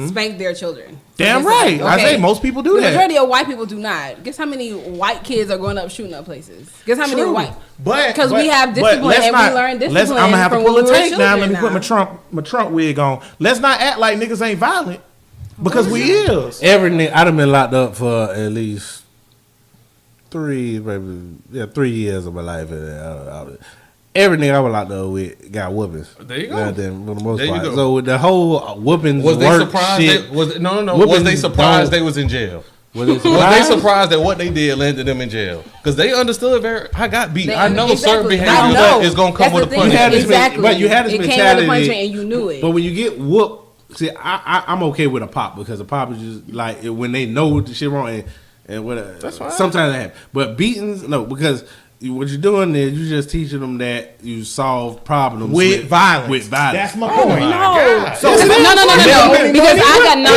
spank their children. Damn So right. I say most people do the that. majority of white people do not. Guess how many white kids are going up shooting up places? Guess how many True. white? But because we have discipline let's and not- we learn discipline. I'm gonna have to from pull when a we were tape now. Let me children put my Trump wig on. Let's not act like niggas ain't violent because we is. Every nigga, I'd have been locked up for at least 3 years of my life. Every nigga I was locked up with got whoopings. There you go. Goddamn, for the most There you part. go. So with the whole whoopings, Was they work surprised? shit, Was they Whoopings surprised don't- they was in jail? was they Was they surprised? surprised that what they did landed them in jail? Because they understood I got beat. I know certain Exactly. behavior I know. is going to come That's with a the thing. punishment. had this Exactly. but you had this it came with mentality- a punishment and you knew it. But when you get whooped, see, I'm okay with a pop because a pop is just like when they know the shit wrong and whatever. That's fine. Sometimes that happens. But beatings, no, because what you're doing is you're just teaching them that you solve problems With violence. With violence. That's my point. No. So No. Because I got no.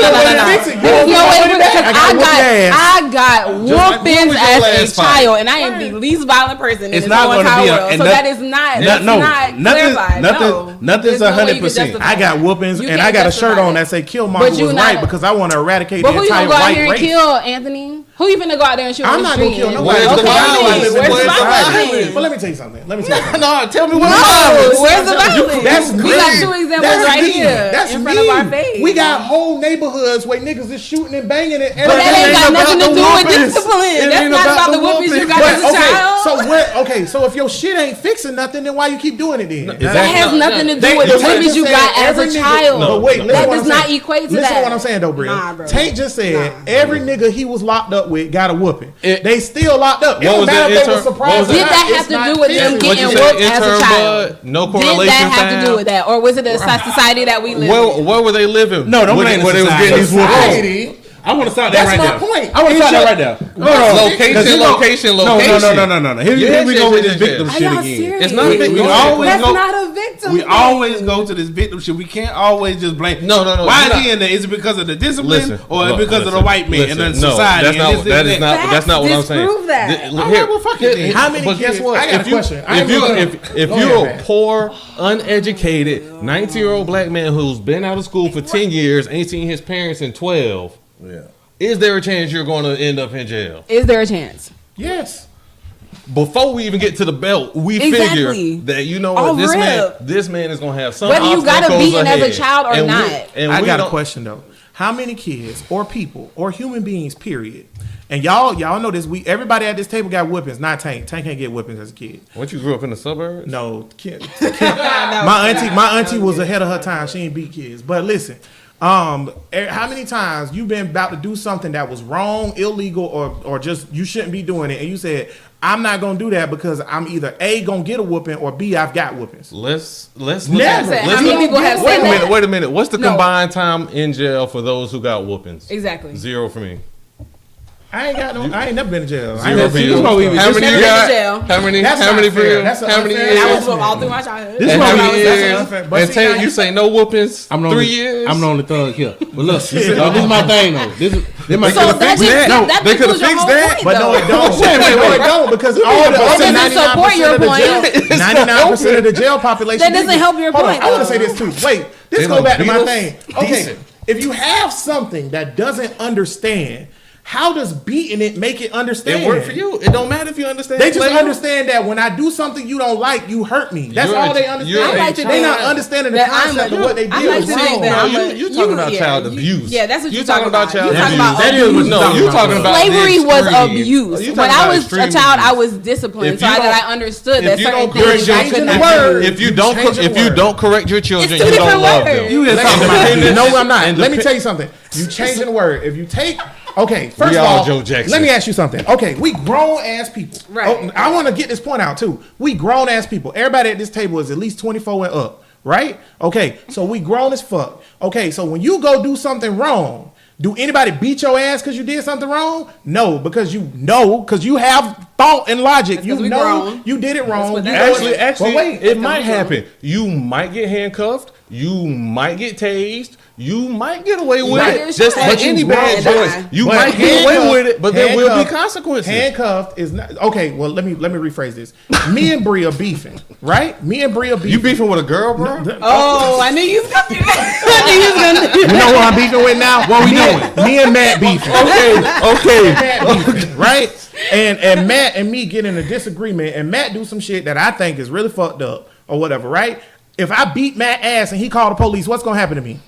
I got whoopings as a child, and I am the least violent person in It's this not whole gonna entire be a- world. and So that- that is not. No, That's no, not nothing- clarified. nothing- No. nothing's There's no way you can 100%. justify I got that. whoopings, You and can't I got a shirt justify on that. that say "Kill But Killmonger you was not right" a- because I want to eradicate But the who you entire gonna go out white here and race. kill, Anthony? Who you finna go out there and shoot I'm on the not gonna street? kill nobody. Where's the Okay, violence? where's Where's the the violence? violence? But let me tell you something. Let me tell you something. No, tell me what No, violence. where's the violence? That's we got mean. 2 examples That's right mean. here That's in front of our face. We got whole neighborhoods where niggas is shooting and banging it. But that ain't got nothing to do with discipline. That's not about the whoopings you got as a child. So if your shit ain't fixing nothing, then why you keep doing it then? That has nothing to do with the whoopings you got as a child. But wait, listen That what does I'm not saying. equate to Listen that. to what I'm saying though, Bria. Nah, bro. Tank just said every nigga he was locked up with got a whooping. It- They still locked up. It What don't was matter that if they were intern- surprised. what was or Did not. that It's have to not do with them fixing. What getting you say, whooped as a intern child? bud, no Did correlation that have to found? do with that, or was it a society that we live in? Where were they living? No, don't where blame they, where the they was getting these society. whoopings. Society. I want to start that That's right my there. point. I want to It's start that just- right there. Location. No. Here Yes, we yes, go with yes, this yes, victim yes. Are shit y'all again. serious? It's not We victim. always That's go. not a victim. We thing. always go to this victim shit. We can't always just blame. No. Why you're is he not- in there? Is it because of the discipline Listen, or look, because of the listen, white man and listen. the society? That's not. That is not. That's not what I'm saying. Disprove that. well, fuck it then. How many But guess kids- what? I got a question. I ain't gonna- If Go you're ahead, a man. poor, uneducated, 19-year-old black man who's been out of school for 10 years, ain't seen his parents in 12, is there a chance you're going to end up in jail? Is there a chance? Yes. Before we even get to the belt, we Exactly. figure that you know Off what rip. this man is gonna have some. Whether you got a obstacles beating as a ahead. child or And not. I got a don't- question though. How many kids or people or human beings, period? And y'all know this. Everybody at this table got whippings. Not Tank. Tank can't get whippings as a kid. What, you grew up in the suburbs? No, my auntie was ahead of her time. She ain't beat kids. But listen, how many times you been about to do something that was wrong, illegal, or just you shouldn't be doing it, and you said, I'm not gonna do that because I'm either A, gonna get a whooping, or B, I've got whoopings. Let's look Never. at How many people have said that? Wait a minute. What's the No. combined time in jail for those who got whoopings? Exactly. 0 for me. I ain't never been to jail. I 0 ain't for never you. seen How no many stuff. you Never been got? to jail. How many? That's How not many for fair. you? That's How many unfair. And I was years? whooped all through my childhood. This And what how we- many That's years? unfair. But And see, Tate, now- you say no whoopings? I'm the 3 only, years? I'm the only thug here. But look, this is my thing though. This my So that fixed just that. no, that They could've proves your fixed whole that. point, But no, it though. don't. Wait, No, it don't because all the That other doesn't support 99% your of the point. jail, 99% of the jail population. That doesn't help your Hold on, point, I want to though. say this too. Wait, this They go don't back to my beat us thing. Okay, decent. if you have something that doesn't understand, how does beating it make it understand? It worked for you. It don't matter if you understand. They just flavor. understand that when I do something you don't like, you hurt me. That's You're all a- they you're understand. a I like to They're think not understanding the that I'm concept a- of what they I did like was to think wrong. that No, I'm a- you talking about child you- abuse. Yeah, that's what You you're talking about child You're talking abuse. about That is what abuse. you're No, you talking about Slavery the was extreme. abuse. You When talking I about was a extreme child, I abuse. was disciplined, If so you that don't- I understood that If you certain don't things correct your I could changing not the word, do. If you You don't, changing if the you word. don't correct your children, It's two you don't different love words. them. You Let talking me about finish. No, I'm not. And Let me the- tell you something. You changing the word. If you take, okay, first We of all all, Joe Jackson. let me ask you something. Okay, we grown ass people. Right. Oh, I want to get this point out too. We grown ass people. Everybody at this table is at least 24 and up, right? Okay, so we grown as fuck. Okay, so when you go do something wrong, do anybody beat your ass because you did something wrong? No, because you know, because you have thought and logic. That's You 'cause we know grown. you did it wrong. what You that know is. it- Actually, but wait, it might happen. You might get handcuffed. You might get tased. You might get away with Right. it. Just But like you any grown bad and choice. die. You But might get away handcuffed- with it, but there will be handcuffed- consequences. Handcuffed is not okay. Well, let me rephrase this. Me and Bree are beefing, right? Me and Bree are beefing. You beefing with a girl, bro? Oh, I knew you was gonna do that. I knew you was gonna do You know who I'm beefing with now? What we doing? Me and Matt beefing. Okay. Matt beefing, right? And Matt and me get in a disagreement, and Matt do some shit that I think is really fucked up or whatever, right? If I beat Matt ass and he called the police, what's gonna happen to me?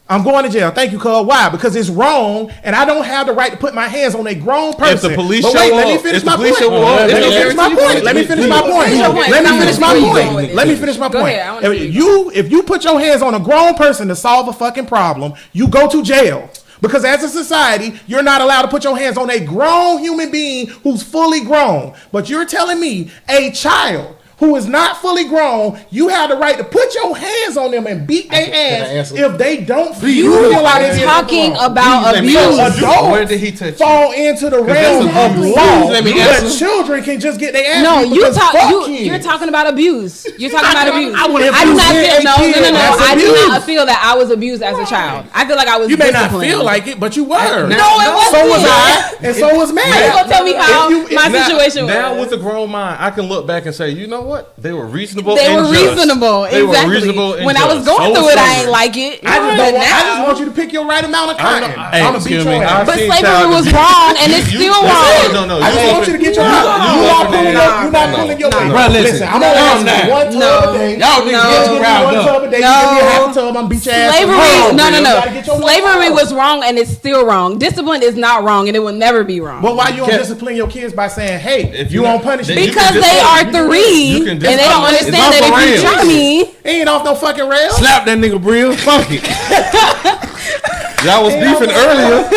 I'm going to jail. Thank you, cuz. Why? Because it's wrong, and I don't have the right to put my hands on a grown person. If the police But show wait, let me up, finish if the my police point. show up, Let they me gonna finish my guarantee you point. Let me finish my point. Finish your point. Let me I wanna finish see my where you going point. with it. Let me finish my Go point. ahead. I wanna see where If you put your hands on a grown person to solve a fucking problem, you go to jail. Because as a society, you're not allowed to put your hands on a grown human being who's fully grown. But you're telling me a child who is not fully grown, you have the right to put your hands on them and beat their ass if they don't feel like they did talking something wrong. about So abuse. adults Where did he touch you? fall into the realm of abuse. law, Let me but answer. children can just get their ass No, beat you because fuck you're kids. talking about abuse. You're talking about abuse. I would have do not abused feel a no. kid. That's I do abuse. not feel that I was abused as a child. I feel like I was. You may not disciplined. feel like it, but you were. No, it wasn't. So was I, and so was Matt. How you gonna tell me how If you- my if- situation was? Now with a grown mind, I can look back and say, you know what? They were reasonable. They were and just. reasonable. They Exactly. were reasonable. And When I was just. going So through it, I slavery. ain't like it. I just, But don't want, now- I just want you to pick your right amount of cotton. Hey, I'm gonna beat excuse your me. ass. But seen slavery child was abuse. wrong, and it's still wrong. No, I just want you to get your No. You not pulling your, you not No. pulling your No. weight. Bro, listen. I'm gonna ask you one tub No. a day. Y'all niggas No. get Give too me riled one up. tub a day. You give me a No. half a tub. I'm gonna beat your ass. Slavery, tomorrow. no. You gotta get your weight Slavery up. was wrong, and it's still wrong. Discipline is not wrong, and it will never be wrong. But why you don't discipline your kids by saying, "Hey, If you you- won't punish then me"? you because can they discipline- are you can- three, you can and they don't discipline. understand It's that off if the you rails. try me, He ain't off no fucking rails. Slap that nigga, Brill. Fuck it. Y'all was beefing earlier.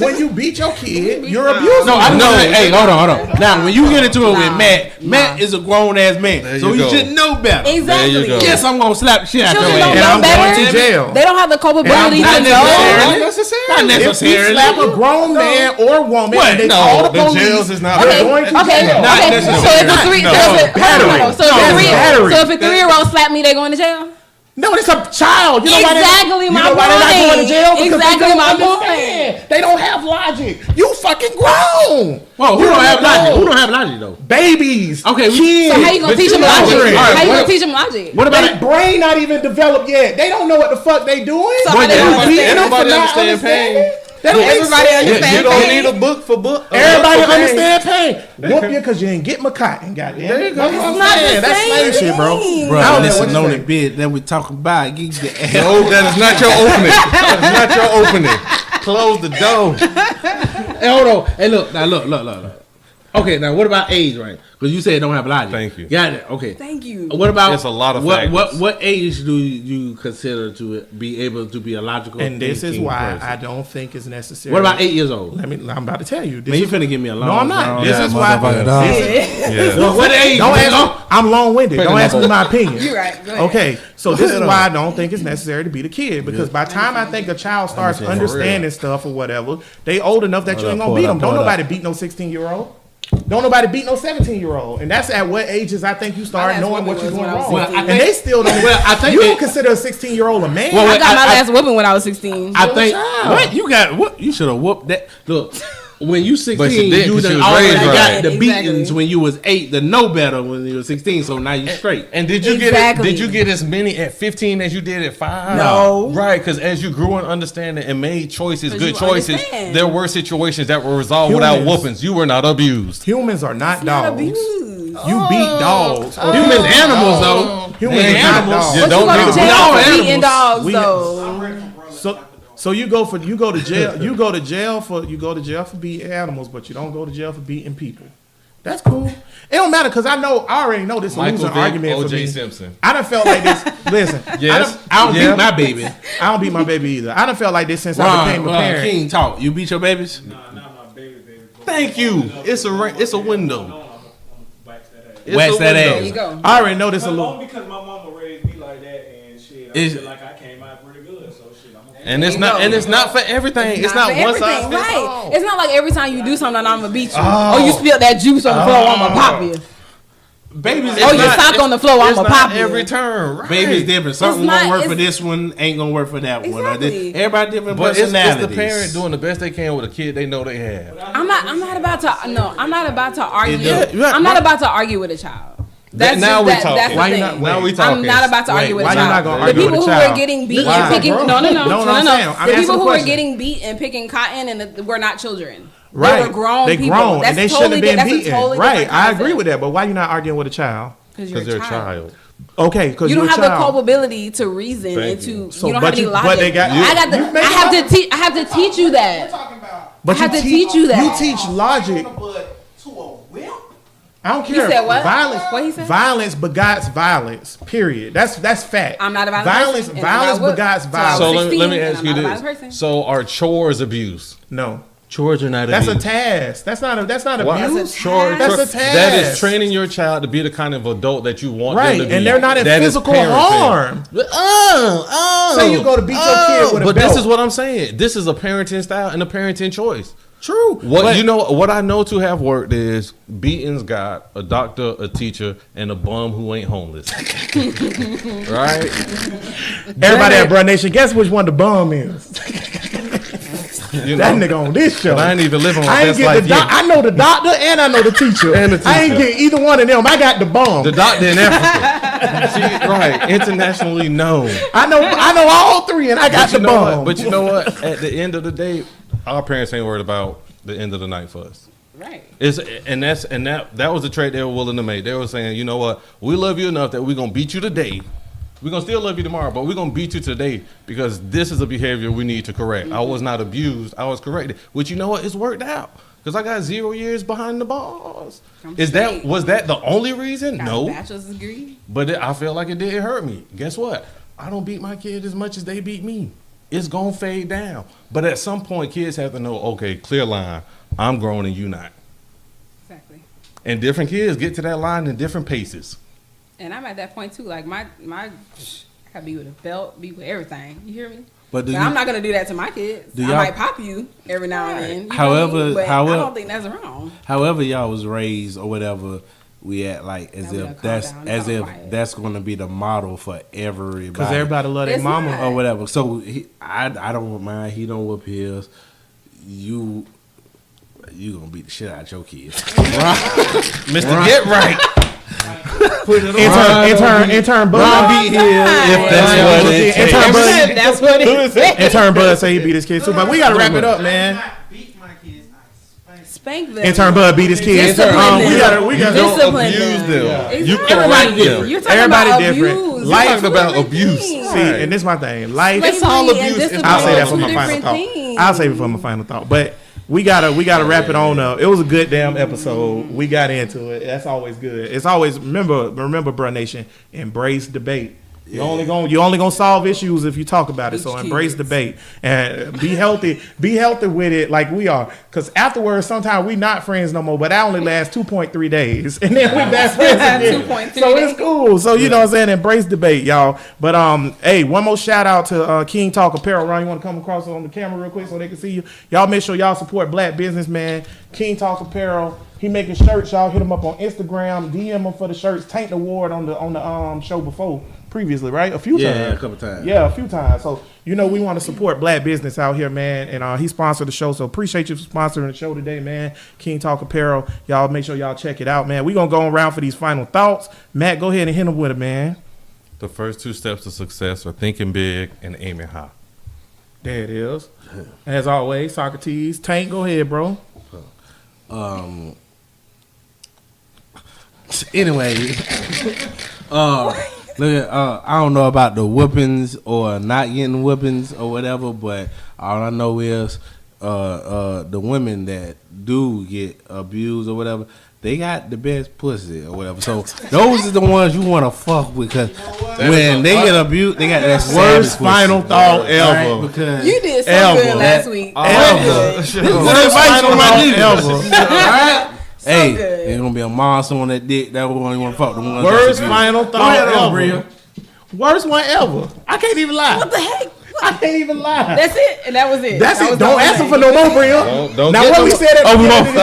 When you beat your kid, you're abusing. No, I him. know. Hey, hold on. Now, when you get into it with Matt is a grown ass man, There so you he go. should know better. exactly. There you go. Yes, I'm gonna slap the shit out your Children don't ass. And know I'm better. going to jail. They don't have the culpability Not to necessarily. know. Not If you necessarily. slap a grown man or woman What? and they No, call the the police, jails is not you're better. going to Okay, jail. Not okay. necessarily. So if a three, No. so if a- Battery. hold on, so No, if a battery. so if a 3-year-old slap me, they going to jail. No, it's a child. You know why Exactly they, my you know why they're not point. going to jail? Because Exactly they don't my understand. They don't have logic. You fucking grown. Whoa, who You don't have logic? know. Who don't have logic though? Babies. Okay, kids. So how you gonna teach them logic? children. All right, How you what- gonna teach them logic? What about Their brain not even developed yet. They don't know what the fuck they doing. So how they gonna You beating them Everybody for not understand understanding? pain. That don't make Everybody sense. understand You don't pain. need a book for book. Everybody understand pain. Whoop you because you didn't get my cotton. Goddamn. There you go. That's what I'm It's not saying. the That's slave same shit, bro. thing. Bro, I don't know listen, what you on say. the bit that we talking about, get the ass. No, that is not your opening. That is not your opening. Close the door. Hey, hold on. Hey, look. Now, look. Okay, now what about age, right? Because you said it don't have logic. Thank you. Got it. Okay. Thank you. What about There's a lot of what factors. age do you consider to be able to be a logical? And this is thinking why person? I don't think it's necessary. What about 8 years old? I'm about to tell you. This Man, you is, finna give me a long. no, I'm not. This is why. motherfucker, dog. Yeah. What age? Don't ask me. I'm long-winded. Don't ask me my opinion. You're right. Go ahead. Okay, so this is why I don't think it's necessary to be the kid, because by the time I think a child starts understanding stuff or whatever, they old enough that you ain't gonna beat them. Don't nobody beat no 16-year-old. Don't nobody beat no 17-year-old, and that's at what ages I think you start last knowing what whooping you're doing was wrong. when I was And 16. they still don't. Well, I think you they- don't consider a 16-year-old a man. Well, I wait, got my last whooping when I was 16. I think child. what you got. What you should have whooped that. Look, when you 16, But she didn't, you 'cause she done was already raised got right. the beatings Exactly. when you was 8 to know better when you was 16. So now you straight. And did you Exactly. get it? Did you get as many at 15 as you did at 5? No. Right, because as you grew in understanding and made choices, 'Cause good you choices, understand. there were situations that were resolved without Humans. whoopings. You were not abused. Humans are not Not dogs. abused. You beat dogs. Humans, animals though. Humans They are not animals. dogs. Yeah, But you don't go do to it. jail We all for beating animals. dogs, We- though. So you go to jail. You go to jail for beating animals, but you don't go to jail for beating people. That's cool. It don't matter because I already know this is a Michael losing Vick, argument for O.J. me. Simpson. I done felt like this. Listen, Yes. I don't Yeah. beat my baby. I don't beat my baby either. I done felt like this since I Ron, became a parent. King talk. You beat your babies? Thank you. It's a window. It's Wax a that window. There you go. I already know this a little. Only because my mama raised me like that, and shit, I Is- feel like I came out pretty good. So shit, I'm okay. And it's There you not. go. And it's not for everything. It's not for one size everything, fits right? all. It's not like every time you do something, I'm gonna beat you. Oh, you spilled that juice on the floor, I'm gonna pop you. Babies, Oh, your sock on the floor, I'm It's gonna not pop you. every turn. Right. babies different. Something not- won't work for it's- this one, ain't gonna work for that one. Exactly. Everybody different But it's personalities. the parent doing the best they can with a kid they know they have. I'm not about to. No, I'm not about to argue. Yeah, I'm not about to argue with a child. That's now just, we that's talking. the Why you thing. not- Now we talking. I'm not about to argue with why a you child. not gonna The argue with people a who child? are getting beat Why? and picking No, no. I'm saying. I'm The asking people a who are question. getting beat and picking cotton and we're not children. Right. They were grown They people. grown That's and they totally shouldn't have been that's a beaten. totally Right. different I agree concept. with that. But why you not arguing with a child? Because they're a child. Okay, because You you're don't a have the child. culpability to reason Thank and to you. So, you don't but have any you- logic. but they got- I got the. you made I have up- to teach. I have to teach you that. But I have you to teach you that. You teach logic. To a whip? I don't care. said what? Violence. What he said? Violence begots violence. Period. That's fact. I'm not a violent violence. person, and Violence I would. begots So violence. So I'm let me 16 ask and you I'm not a this. bad person. So are chores abuse? No, Chores are not that's a abuse. task. That's not Why? abuse. Chore- That's chore- a task. That is training your child to be the kind of adult that you want Right, them to be. and they're not in That is physical parenting. harm. Oh. Say you go to beat your kid with a But belt. this is what I'm saying. This is a parenting style and a parenting choice. True. What But- you know? What I know to have worked is beating's got a doctor, a teacher, and a bum who ain't homeless. Right? Everybody at Bruh Nation, guess which one the bum is? You That know? nigga on this show. But I ain't even living my I ain't best get life the yet. I know the doctor and I know the teacher. And the I ain't teacher. get either one of them. I got the bum. The doctor in Africa. See, right, internationally known. I know all three, and I got But you the know bum. what? But you know what? At the end of the day, our parents ain't worried about the end of the night for us. Right. That was the trade they were willing to make. They were saying, you know what? We love you enough that we're gonna beat you today. We're gonna still love you tomorrow, but we're gonna beat you today because this is a behavior we need to correct. I was not abused, I was corrected. Which you know what? It's worked out. Because I got 0 years behind the bars. Was that the only reason? Got No. a bachelor's degree. But I feel like it didn't hurt me. Guess what? I don't beat my kid as much as they beat me. It's gonna fade down. But at some point, kids have to know, okay, clear line. I'm grown and you not. Exactly. And different kids get to that line in different paces. And I'm at that point too. Like my I gotta be with a belt, be with everything. You hear me? But do But you- I'm not gonna do that to my kids. Do I y'all- might pop you every now and then. You know However- what I mean? But however- I don't think that's wrong. However y'all was raised or whatever, we act like as Now we if done calm that's down, as now if quiet. that's going to be the model for everybody. Because everybody love their It's mama. not. or whatever. So I don't mind. He don't whoop his. You gonna beat the shit out of your kids. Mr. Get Right. Intern Bud. Ron beat his. If that's what it Intern takes. Bud. That's what it is. Intern Bud say he beat his kids too, but we gotta wrap it up, man. Beat my kids. I spank. Spank them. Intern Bud beat his kids. Discipline them. We gotta. Discipline Abuse them. them. You Exactly. correct them. You're talking Everybody about different. abuse. Life- You're talking about different abuse. things. See, and this is my thing. Life. Slavery It's all and abuse. discipline I'll say are that for two my final different thought. things. I'll save it for my final thought. But we gotta wrap it on up. It was a good damn episode. We got into it. That's always good. It's always remember, Bruh Nation, embrace debate. You're only gonna solve issues if you talk about it. So embrace debate and be healthy. Be healthy with it, like we are. Because afterwards, sometimes we not friends no more. But that only lasts 2.3 days, and then we best friends again. 2.3 So it's cool. So you know what I'm saying. Embrace debate, y'all. But hey, one more shout out to King Talk Apparel. Ron, you want to come across on the camera real quick so they can see you? Y'all make sure y'all support Black businessman King Talk Apparel. He making shirts. Y'all hit him up on Instagram. DM him for the shirts. Tank the Award on the show before. Previously, right? A few times. Yeah, a couple times. Yeah, a few times. So, you know, we want to support Black business out here, man. And he sponsored the show. So, appreciate you for sponsoring the show today, man. King Talk Apparel. Y'all make sure y'all check it out, man. We're going to go around for these final thoughts. Matt, go ahead and hit them with it, man. The first 2 steps to success are thinking big and aiming high. There it is. As always, Socrates. Tank, go ahead, bro. Anyway, look, I don't know about the whoopings or not getting whoopings or whatever, but all I know is the women that do get abused or whatever, they got the best pussy or whatever. So those are the ones you want to fuck with, because when they get abused, they got that Worst final thought ever. Right? Because You did so Ever. good last week. Worst final thought ever. Right? Hey, good. there's gonna be a monster on that dick. That one you want to fuck. The one Worst final thought ahead, ever. Bria. Worst one ever. I can't even lie. What the heck? I can't even lie. That's it, and that was it. That's That it. was Don't the ask him whole for no more, Bria. Don't Now get what no- we said at the we beginning won't. of the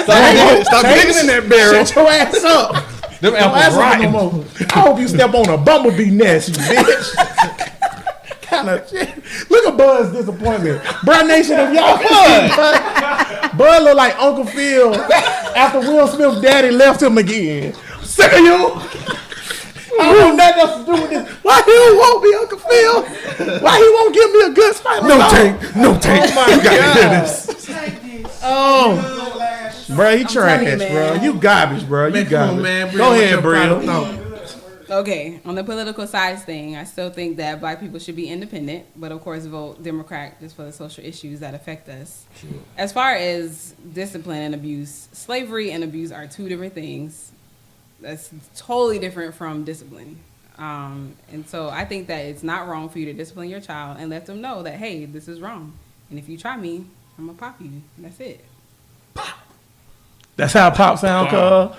Stop day, digging. stop digging in that barrel. Shut your ass up. Them Don't ask apples him rotten. no more. I hope you step on a bumblebee nest, you bitch. Kind of shit. Look at Bud's disappointment. Bruh Nation, if y'all Bud look like Uncle Phil after Will Smith's daddy left him again. Sick of you. I don't have nothing else to do with this. Why he don't want me, Uncle Phil? Why he won't give me a good spot? No tank. No tank. Oh my God. Oh, bro, he trash, telling you, bro. man. You garbage, bro. You Man, come garbage. on, man. Bria, Go what's ahead, your final Bria. thought? Okay, on the political side thing, I still think that Black people should be independent, but of course vote Democrat just for the social issues that affect us. Sure. As far as discipline and abuse, slavery and abuse are 2 different things. That's totally different from discipline. And so I think that it's not wrong for you to discipline your child and let them know that, hey, this is wrong. And if you try me, I'm going to pop you. And that's it. That's how pop sound, cuz.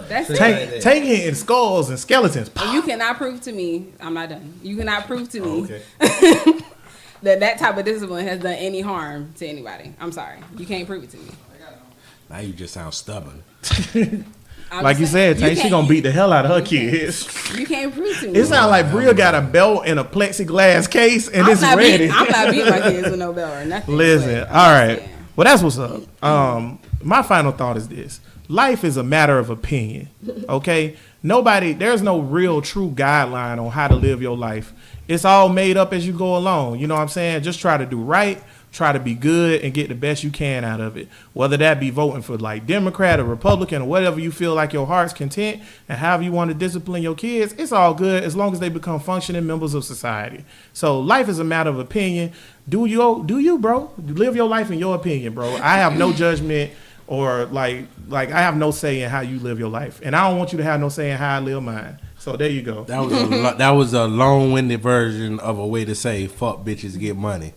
That's it. Take it in skulls and skeletons. And you cannot prove to me, I'm not done. You cannot prove to me Okay. that type of discipline has done any harm to anybody. I'm sorry. You can't prove it to me. Now you just sound stubborn. I'm Like you just said, saying, Tank, she gonna beat the hell out of her kids. You can't prove to me. It sounds like Bria got a belt in a plexiglass case and it's I'm ready. not beating my kids with no bell or nothing. Listen, but all I'm right. just saying. Well, that's what's up. My final thought is this. Life is a matter of opinion, okay? There's no real true guideline on how to live your life. It's all made up as you go along. You know what I'm saying? Just try to do right, try to be good, and get the best you can out of it. Whether that be voting for like Democrat or Republican or whatever you feel like your heart's content, and however you want to discipline your kids, it's all good as long as they become functioning members of society. So life is a matter of opinion. Do you, bro? Live your life in your opinion, bro. I have no judgment or like I have no say in how you live your life, and I don't want you to have no say in how I live mine. So there you go. That was a long-winded version of a way to say "fuck bitches, get money."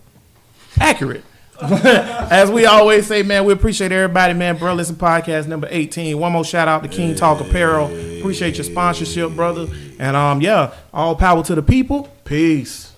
Accurate. As we always say, man, we appreciate everybody, man. Bro, listen, podcast number 18. One more shout out to King Talk Apparel. Appreciate your sponsorship, brother. And yeah, all power to the people. Peace.